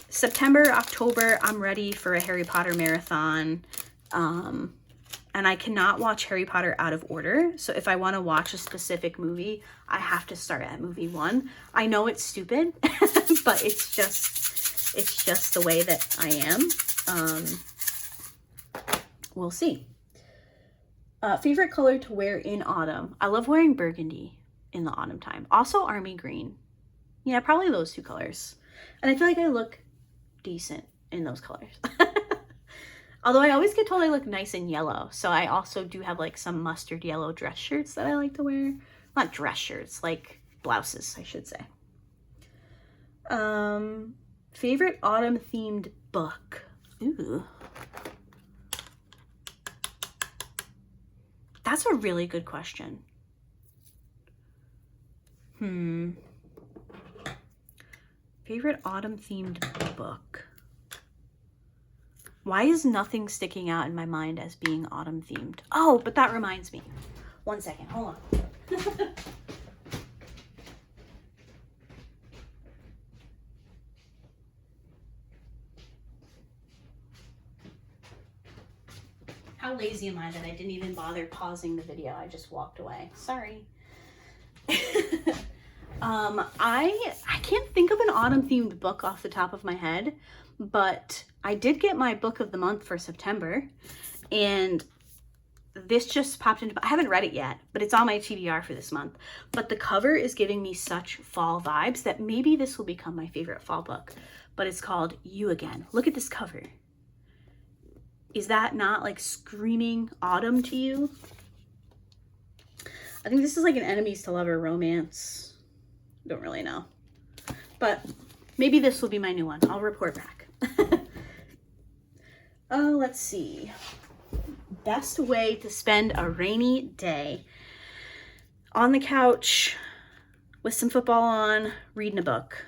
September, October, I'm ready for a Harry Potter marathon, and I cannot watch Harry Potter out of order. So if I want to watch a specific movie, I have to start at movie 1. I know it's stupid, but it's just the way that I am. We'll see. Favorite color to wear in autumn? I love wearing burgundy in the autumn time. Also army green. Yeah, probably those two colors. And I feel like I look decent in those colors. Although I always get told I look nice in yellow. So I also do have like some mustard yellow dress shirts that I like to wear. Not dress shirts, like blouses, I should say. Favorite autumn themed book? Ooh. That's a really good question. Favorite autumn themed book? Why is nothing sticking out in my mind as being autumn themed? Oh, but that reminds me. 1 second, hold on. How lazy am I that I didn't even bother pausing the video? I just walked away. Sorry. I can't think of an autumn themed book off the top of my head, but I did get my book of the month for September, and this just popped into, I haven't read it yet, but it's on my TBR for this month. But the cover is giving me such fall vibes that maybe this will become my favorite fall book. But it's called You Again. Look at this cover. Is that not like screaming autumn to you? I think this is like an enemies to lover romance. Don't really know. But maybe this will be my new one. I'll report back. Oh, let's see. Best way to spend a rainy day. On the couch with some football on, reading a book.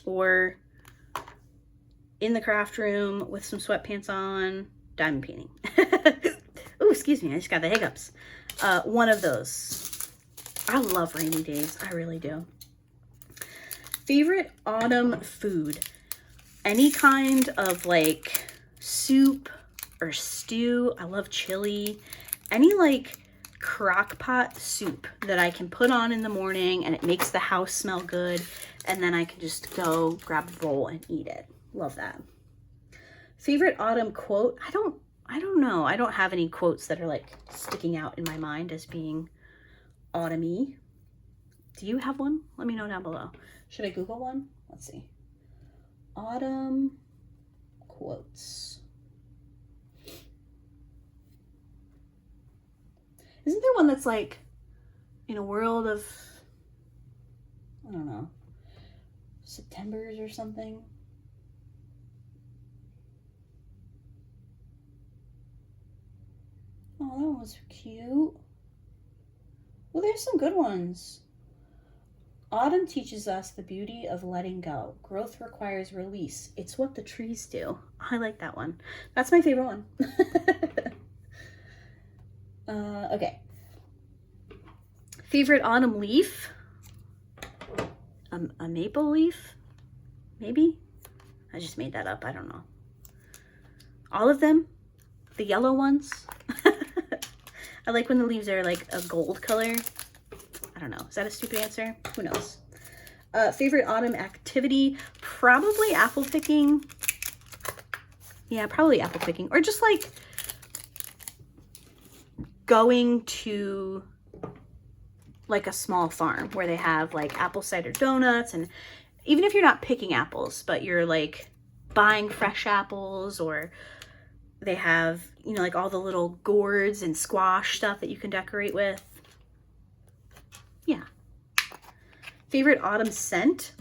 Or in the craft room with some sweatpants on, diamond painting. Ooh, excuse me, I just got the hiccups. One of those. I love rainy days, I really do. Favorite autumn food? Any kind of like soup or stew. I love chili. Any like crock pot soup that I can put on in the morning and it makes the house smell good, and then I can just go grab a bowl and eat it. Love that. Favorite autumn quote? I don't know. I don't have any quotes that are like sticking out in my mind as being autumny. Do you have one? Let me know down below. Should I Google one? Let's see. Autumn quotes. Isn't there one that's like, in a world of, I don't know, Septembers or something? Oh, that one was cute. Well, there's some good ones. Autumn teaches us the beauty of letting go. Growth requires release. It's what the trees do. I like that one. That's my favorite one. Okay. Favorite autumn leaf? A maple leaf? Maybe? I just made that up. I don't know. All of them? The yellow ones? I like when the leaves are like a gold color. I don't know. Is that a stupid answer? Who knows? Favorite autumn activity? Probably apple picking. Yeah, probably apple picking. Or just like going to like a small farm where they have like apple cider donuts, and even if you're not picking apples, but you're like buying fresh apples, or they have, you know, like all the little gourds and squash stuff that you can decorate with. Yeah. Favorite autumn scent?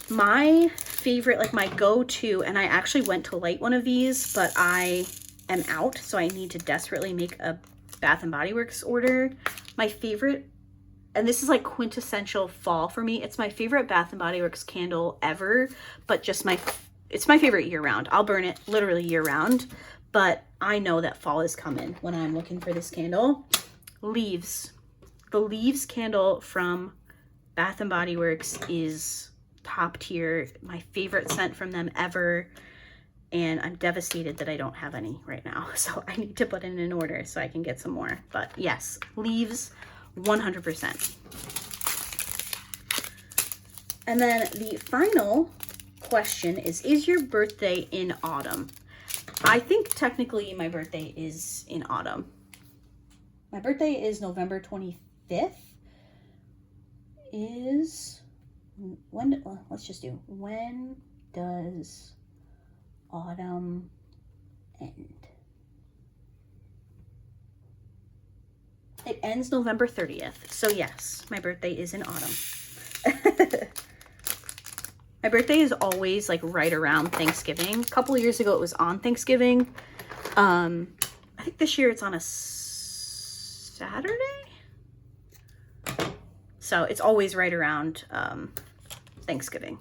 My favorite, like my go-to, and I actually went to light one of these, but I am out, so I need to desperately make a Bath and Body Works order. My favorite, and this is like quintessential fall for me, it's my favorite Bath and Body Works candle ever, but just it's my favorite year round. I'll burn it literally year round, but I know that fall is coming when I'm looking for this candle. Leaves. The Leaves candle from Bath and Body Works is top tier. My favorite scent from them ever. And I'm devastated that I don't have any right now. So I need to put in an order so I can get some more. But yes, Leaves, 100%. And then the final question is your birthday in autumn? I think technically my birthday is in autumn. My birthday is November 25th. Let's just do, when does autumn end? It ends November 30th. So yes, my birthday is in autumn. My birthday is always like right around Thanksgiving. A couple of years ago it was on Thanksgiving. I think this year it's on a Saturday. So it's always right around Thanksgiving.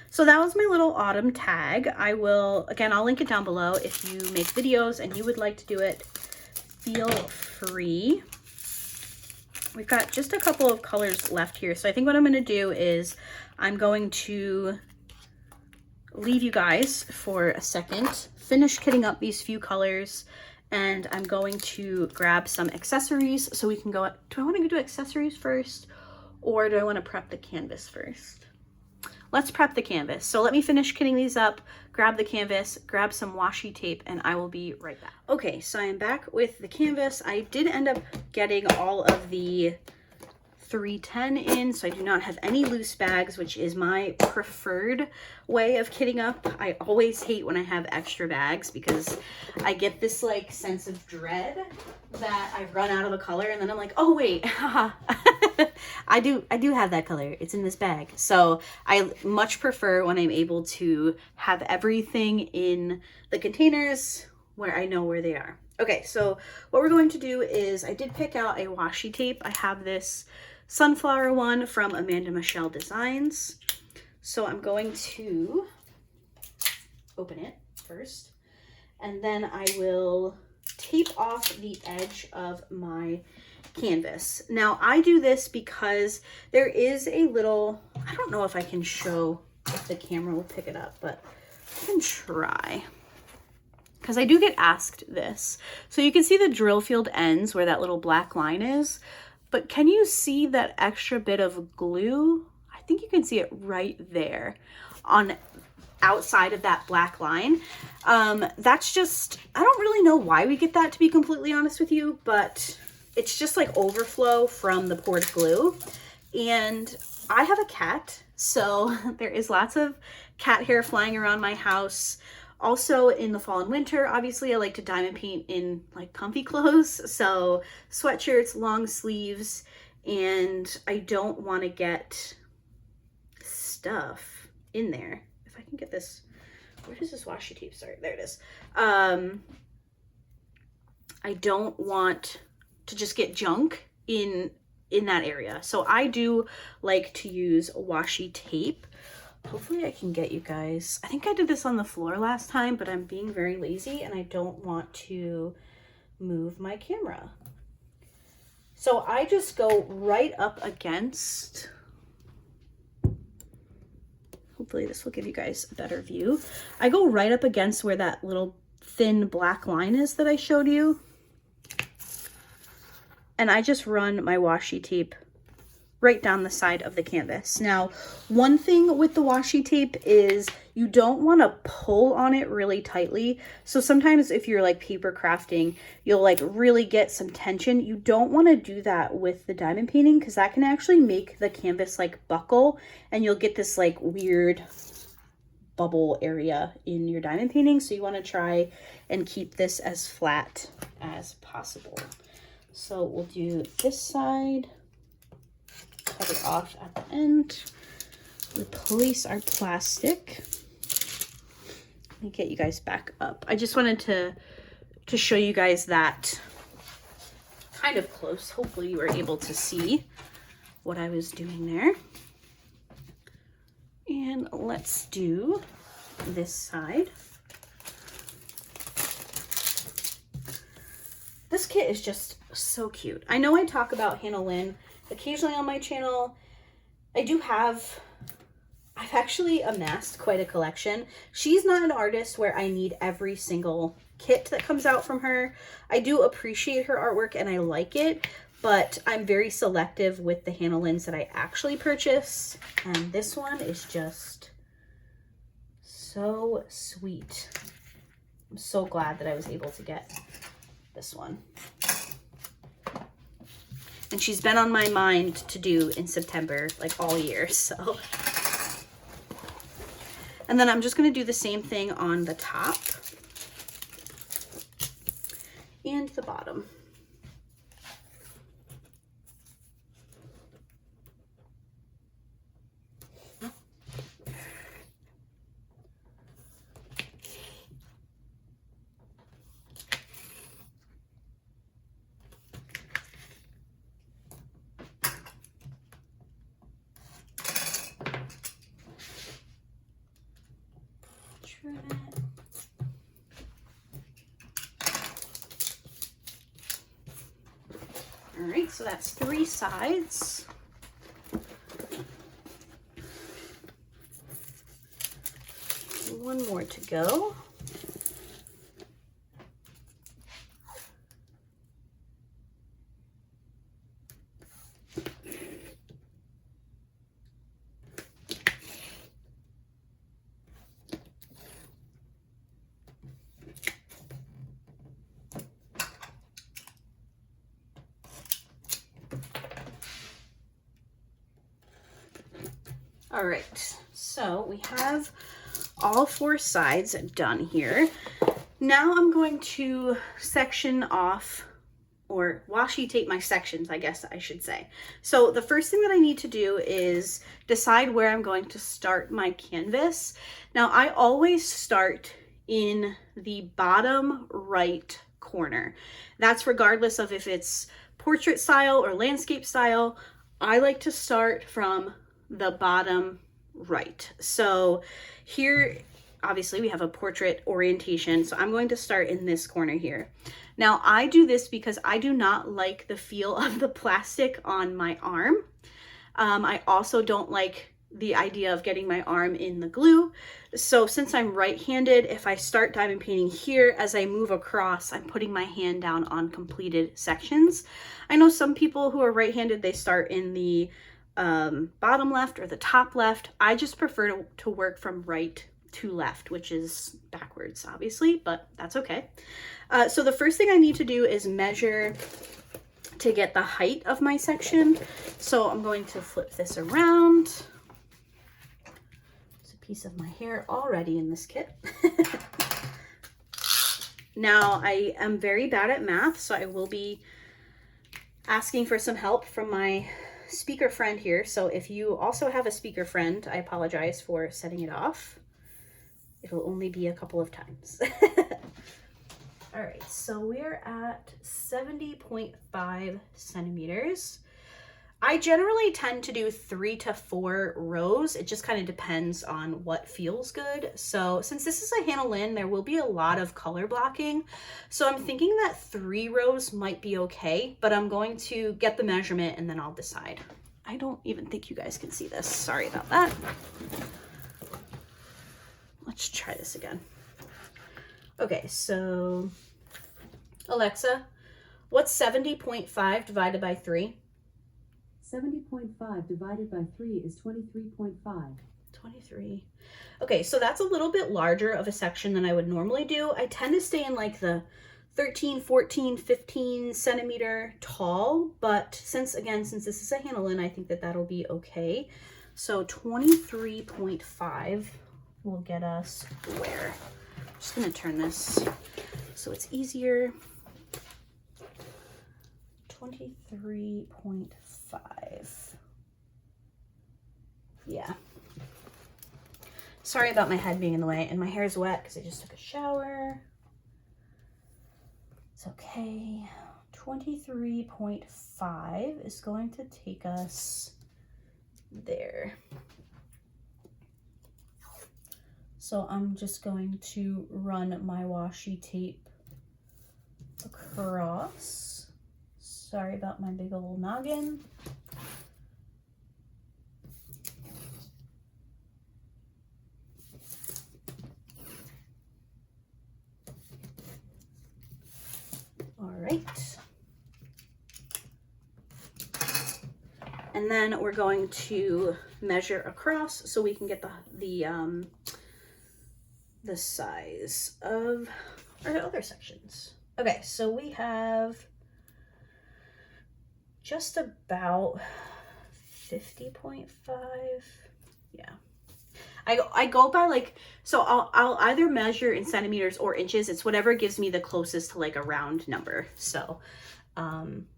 So that was my little autumn tag. I'll link it down below. If you make videos and you would like to do it, feel free. We've got just a couple of colors left here. So I think what I'm going to do is I'm going to leave you guys for a second, finish kitting up these few colors, and I'm going to grab some accessories so we can go. Do I want to do accessories first, or do I want to prep the canvas first? Let's prep the canvas. So let me finish kitting these up, grab the canvas, grab some washi tape, and I will be right back. Okay, so I am back with the canvas. I did end up getting all of the 310 in, so I do not have any loose bags, which is my preferred way of kitting up. I always hate when I have extra bags because I get this like sense of dread that I've run out of a color, and then I'm like, oh wait, haha. I do have that color. It's in this bag. So I much prefer when I'm able to have everything in the containers where I know where they are. Okay, so what we're going to do is I did pick out a washi tape. I have this sunflower one from Amanda Michelle Designs. So I'm going to open it first. and then I will tape off the edge of my canvas. Now I do this because there is a little, I don't know if I can show if the camera will pick it up, but I can try. Because I do get asked this. So you can see the drill field ends where that little black line is, but can you see that extra bit of glue? I think you can see it right there on outside of that black line. That's just, I don't really know why we get that, to be completely honest with you, but it's just like overflow from the poured glue. And I have a cat, so there is lots of cat hair flying around my house. Also in the fall and winter, obviously I like to diamond paint in like comfy clothes. So sweatshirts, long sleeves, and I don't want to get stuff in there. If I can get this, where does this washi tape start? There it is. I don't want to just get junk in that area. So I do like to use washi tape. Hopefully I can get you guys, I think I did this on the floor last time, but I'm being very lazy and I don't want to move my camera. So I just go right up against, hopefully this will give you guys a better view. I go right up against where that little thin black line is that I showed you. And I just run my washi tape right down the side of the canvas. Now, one thing with the washi tape is you don't want to pull on it really tightly. So sometimes if you're like paper crafting, you'll like really get some tension. You don't want to do that with the diamond painting because that can actually make the canvas like buckle and you'll get this like weird bubble area in your diamond painting. So you want to try and keep this as flat as possible. So we'll do this side, cut it off at the end, replace our plastic. Let me get you guys back up. I just wanted to show you guys that kind of close. Hopefully you were able to see what I was doing there. And let's do this side. This kit is just so cute. I know I talk about Hannah Lynn occasionally on my channel. I've actually amassed quite a collection. She's not an artist where I need every single kit that comes out from her. I do appreciate her artwork and I like it, but I'm very selective with the Hannah Lynn's that I actually purchase. And this one is just so sweet. I'm so glad that I was able to get this one. And she's been on my mind to do in September, like all year, so. And then I'm just gonna do the same thing on the top and the bottom. All right, so that's 3 sides. One more to go. All right, so we have all 4 sides done here. Now I'm going to section off, or washi tape my sections, I guess I should say. So the first thing that I need to do is decide where I'm going to start my canvas. Now I always start in the bottom right corner. That's regardless of if it's portrait style or landscape style. I like to start from the bottom right. So here obviously we have a portrait orientation, so I'm going to start in this corner here. Now I do this because I do not like the feel of the plastic on my arm. I also don't like the idea of getting my arm in the glue. So since I'm right-handed, if I start diamond painting here, as I move across, I'm putting my hand down on completed sections. I know some people who are right-handed, they start in the bottom left or the top left. I just prefer to work from right to left, which is backwards, obviously, but that's okay. So the first thing I need to do is measure to get the height of my section. So I'm going to flip this around. There's a piece of my hair already in this kit. Now I am very bad at math, so I will be asking for some help from my speaker friend here. So if you also have a speaker friend, I apologize for setting it off. It'll only be a couple of times. All right, so we're at 70.5 centimeters. I generally tend to do 3 to 4 rows. It just kind of depends on what feels good. So since this is a Hannah Lynn, there will be a lot of color blocking. So I'm thinking that 3 rows might be okay, but I'm going to get the measurement and then I'll decide. I don't even think you guys can see this. Sorry about that. Let's try this again. Okay, so Alexa, what's 70.5 divided by 3? 70.5 divided by 3 is 23.5. 23. Okay, so that's a little bit larger of a section than I would normally do. I tend to stay in like the 13, 14, 15 centimeter tall, but since this is a Hannah Lynn, I think that that'll be okay. So 23.5 will get us where? I'm just gonna turn this so it's easier. 23.5. Yeah. Sorry about my head being in the way, and my hair is wet because I just took a shower. It's okay. 23.5 is going to take us there. So I'm just going to run my washi tape across. Sorry about my big old noggin. All right. And then we're going to measure across so we can get the size of our other sections. Okay, so we have just about 50.5. Yeah. I go by like, so I'll either measure in centimeters or inches. It's whatever gives me the closest to like a round number. So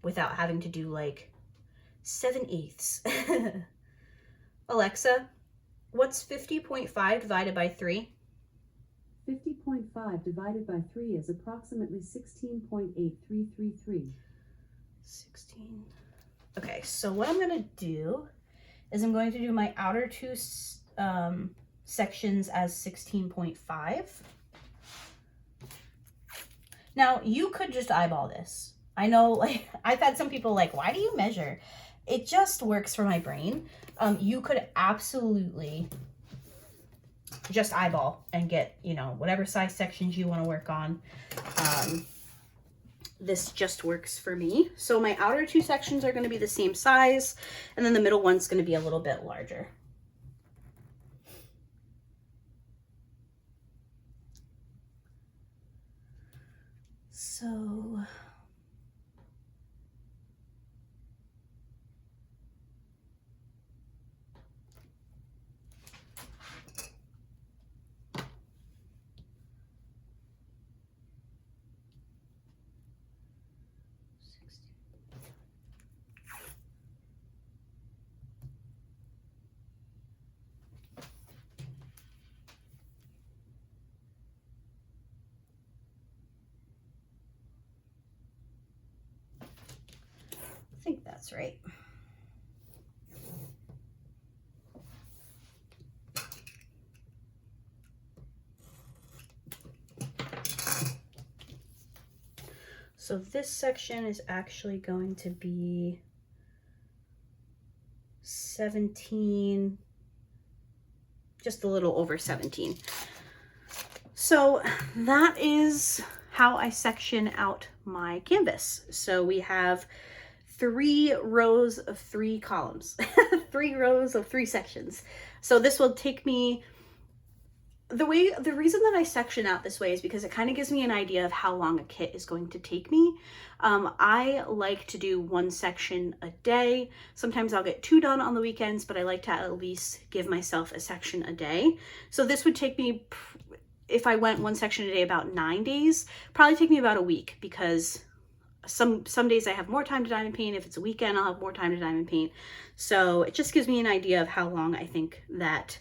without having to do like 7/8. Alexa, what's 50.5 divided by 3? 50.5 divided by 3 is approximately 16.8333. 16. Okay, so what I'm gonna do is I'm going to do my outer two sections as 16.5. Now you could just eyeball this. I know, like, I've had some people like, why do you measure? It just works for my brain. You could absolutely just eyeball and get, you know, whatever size sections you want to work on. This just works for me. So my outer two sections are going to be the same size, and then the middle one's going to be a little bit larger. So I think that's right. So this section is actually going to be 17, just a little over 17. So that is how I section out my canvas. So we have 3 rows of 3 columns, 3 rows of 3 sections. So this will take me, the reason that I section out this way is because it kind of gives me an idea of how long a kit is going to take me. I like to do 1 section a day. Sometimes I'll get 2 done on the weekends, but I like to at least give myself a section a day. So this would take me, if I went 1 section a day, about 9 days, probably take me about a week, because some days I have more time to diamond paint. If it's a weekend, I'll have more time to diamond paint. So it just gives me an idea of how long I think that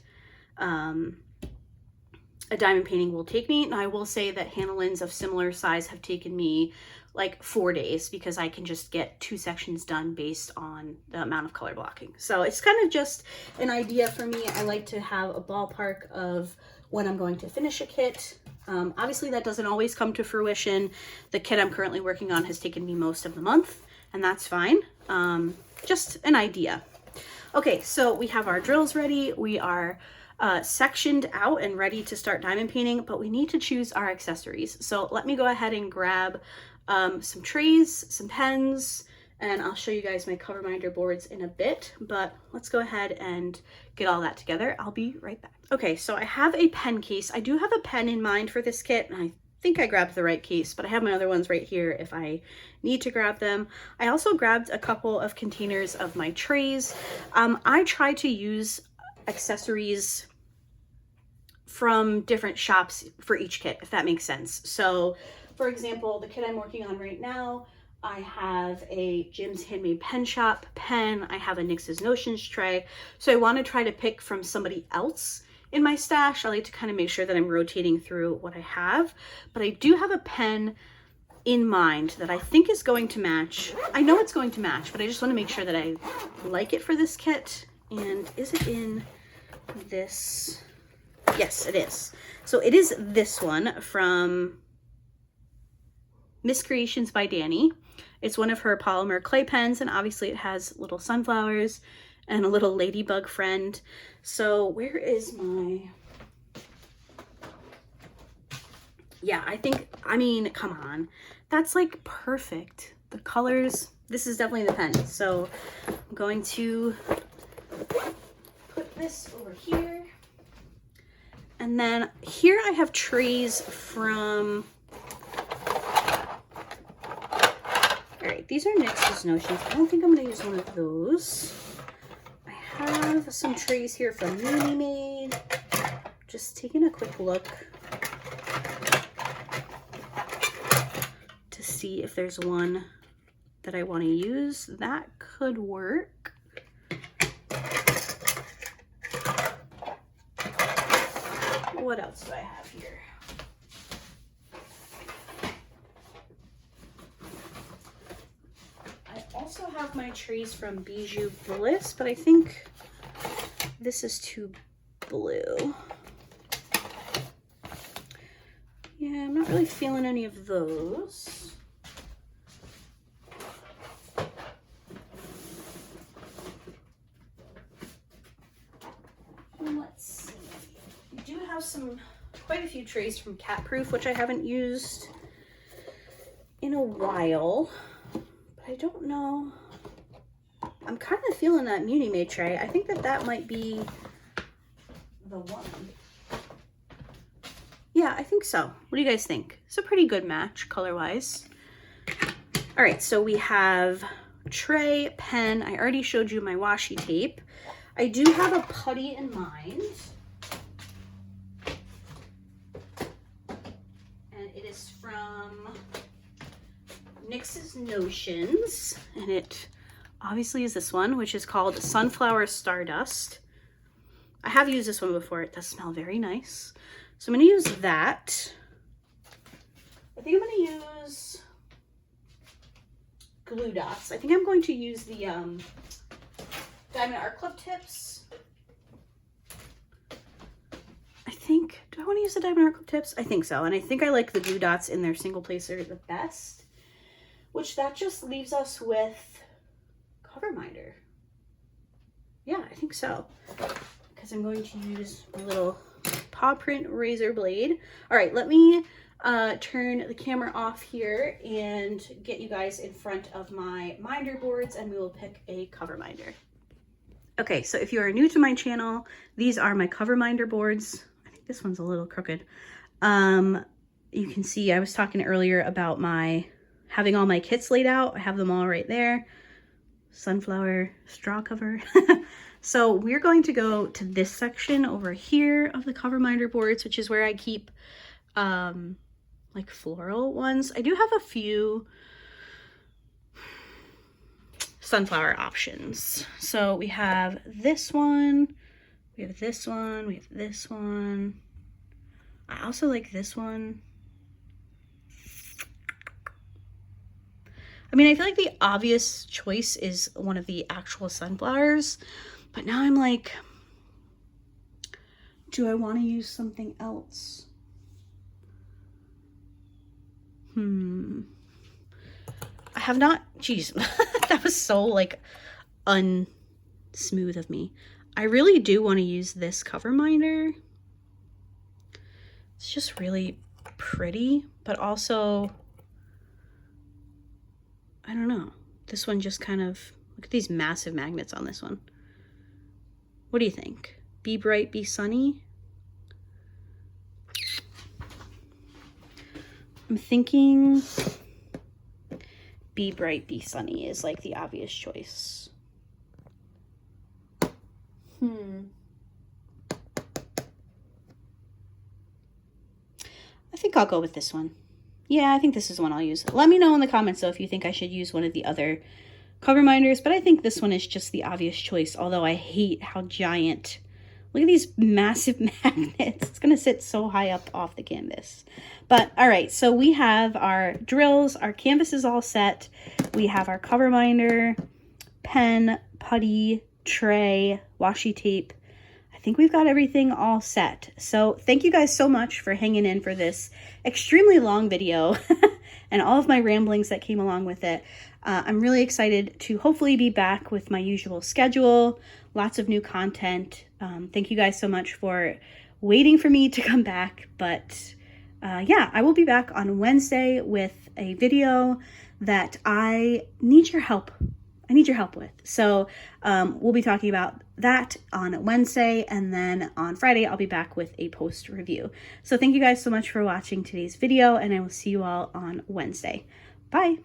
a diamond painting will take me. And I will say that Hanalins of similar size have taken me like 4 days, because I can just get 2 sections done based on the amount of color blocking. So it's kind of just an idea for me. I like to have a ballpark of when I'm going to finish a kit. Obviously that doesn't always come to fruition. The kit I'm currently working on has taken me most of the month, and that's fine. Just an idea. Okay, so we have our drills ready. We are sectioned out and ready to start diamond painting, but we need to choose our accessories. So let me go ahead and grab some trays, some pens, and I'll show you guys my cover minder boards in a bit, but let's go ahead and get all that together. I'll be right back. Okay, so I have a pen case. I do have a pen in mind for this kit, and I think I grabbed the right case, but I have my other ones right here if I need to grab them. I also grabbed a couple of containers of my trays. I try to use accessories from different shops for each kit, if that makes sense. So for example, the kit I'm working on right now, I have a Jim's Handmade Pen Shop pen. I have a NYX's Notions tray. So I want to try to pick from somebody else in my stash. I like to kind of make sure that I'm rotating through what I have, but I do have a pen in mind that I think is going to match. I know it's going to match, but I just want to make sure that I like it for this kit. And is it in this? Yes, it is. So it is this one from Miss Creations by Danny. It's one of her polymer clay pens, and obviously it has little sunflowers and a little ladybug friend. So where is my... Yeah, I mean, come on. That's like perfect. The colors, this is definitely the pen. So I'm going to put this over here. And then here I have trays from... All right, these are NYX's Notions. I don't think I'm gonna use one of those. I have some trays here from Mini Made. Just taking a quick look to see if there's one that I want to use. That could work. What else do I have here? I also have my trays from Bijou Bliss, but I think this is too blue. Yeah, I'm not really feeling any of those. And let's see. We do have quite a few trays from Cat Proof, which I haven't used in a while. I don't know. I'm kind of feeling that Muni Made tray. I think that might be the one. Yeah, I think so. What do you guys think? It's a pretty good match color-wise. All right, so we have tray, pen. I already showed you my washi tape. I do have a putty in mind. And it is from NYX's Notions, and it obviously is this one, which is called Sunflower Stardust. I have used this one before. It does smell very nice. So I'm going to use that. I think I'm going to use glue dots. I think I'm going to use the Diamond Art Club tips. Do I want to use the Diamond Art Club tips? I think so. And I think I like the glue dots in their single placer the best. which that just leaves us with cover minder. Yeah, I think so. Because I'm going to use my little paw print razor blade. All right, let me turn the camera off here and get you guys in front of my minder boards, and we will pick a cover minder. Okay, so if you are new to my channel, these are my cover minder boards. I think this one's a little crooked. You can see I was talking earlier about having all my kits laid out. I have them all right there. Sunflower straw cover. So we're going to go to this section over here of the cover minder boards, which is where I keep like floral ones. I do have a few sunflower options. So we have this one, we have this one, we have this one. I also like this one. I mean, I feel like the obvious choice is one of the actual sunflowers, but now I'm like, do I want to use something else? I have not, geez, that was so like unsmooth of me. I really do want to use this cover minder. It's just really pretty, but also, I don't know. This one just kind of, look at these massive magnets on this one. What do you think? Be bright, be sunny? I'm thinking be bright, be sunny is like the obvious choice. I think I'll go with this one. Yeah, I think this is the one I'll use. Let me know in the comments though if you think I should use one of the other cover minders, but I think this one is just the obvious choice, although I hate how giant. Look at these massive magnets. It's gonna sit so high up off the canvas. But all right, so we have our drills, our canvas is all set. We have our cover minder, pen, putty, tray, washi tape. I think we've got everything all set. So thank you guys so much for hanging in for this extremely long video and all of my ramblings that came along with it. I'm really excited to hopefully be back with my usual schedule, lots of new content. Thank you guys so much for waiting for me to come back. But yeah, I will be back on Wednesday with a video that I need your help. With. So we'll be talking about that on Wednesday, and then on Friday I'll be back with a post review. So thank you guys so much for watching today's video, and I will see you all on Wednesday. Bye.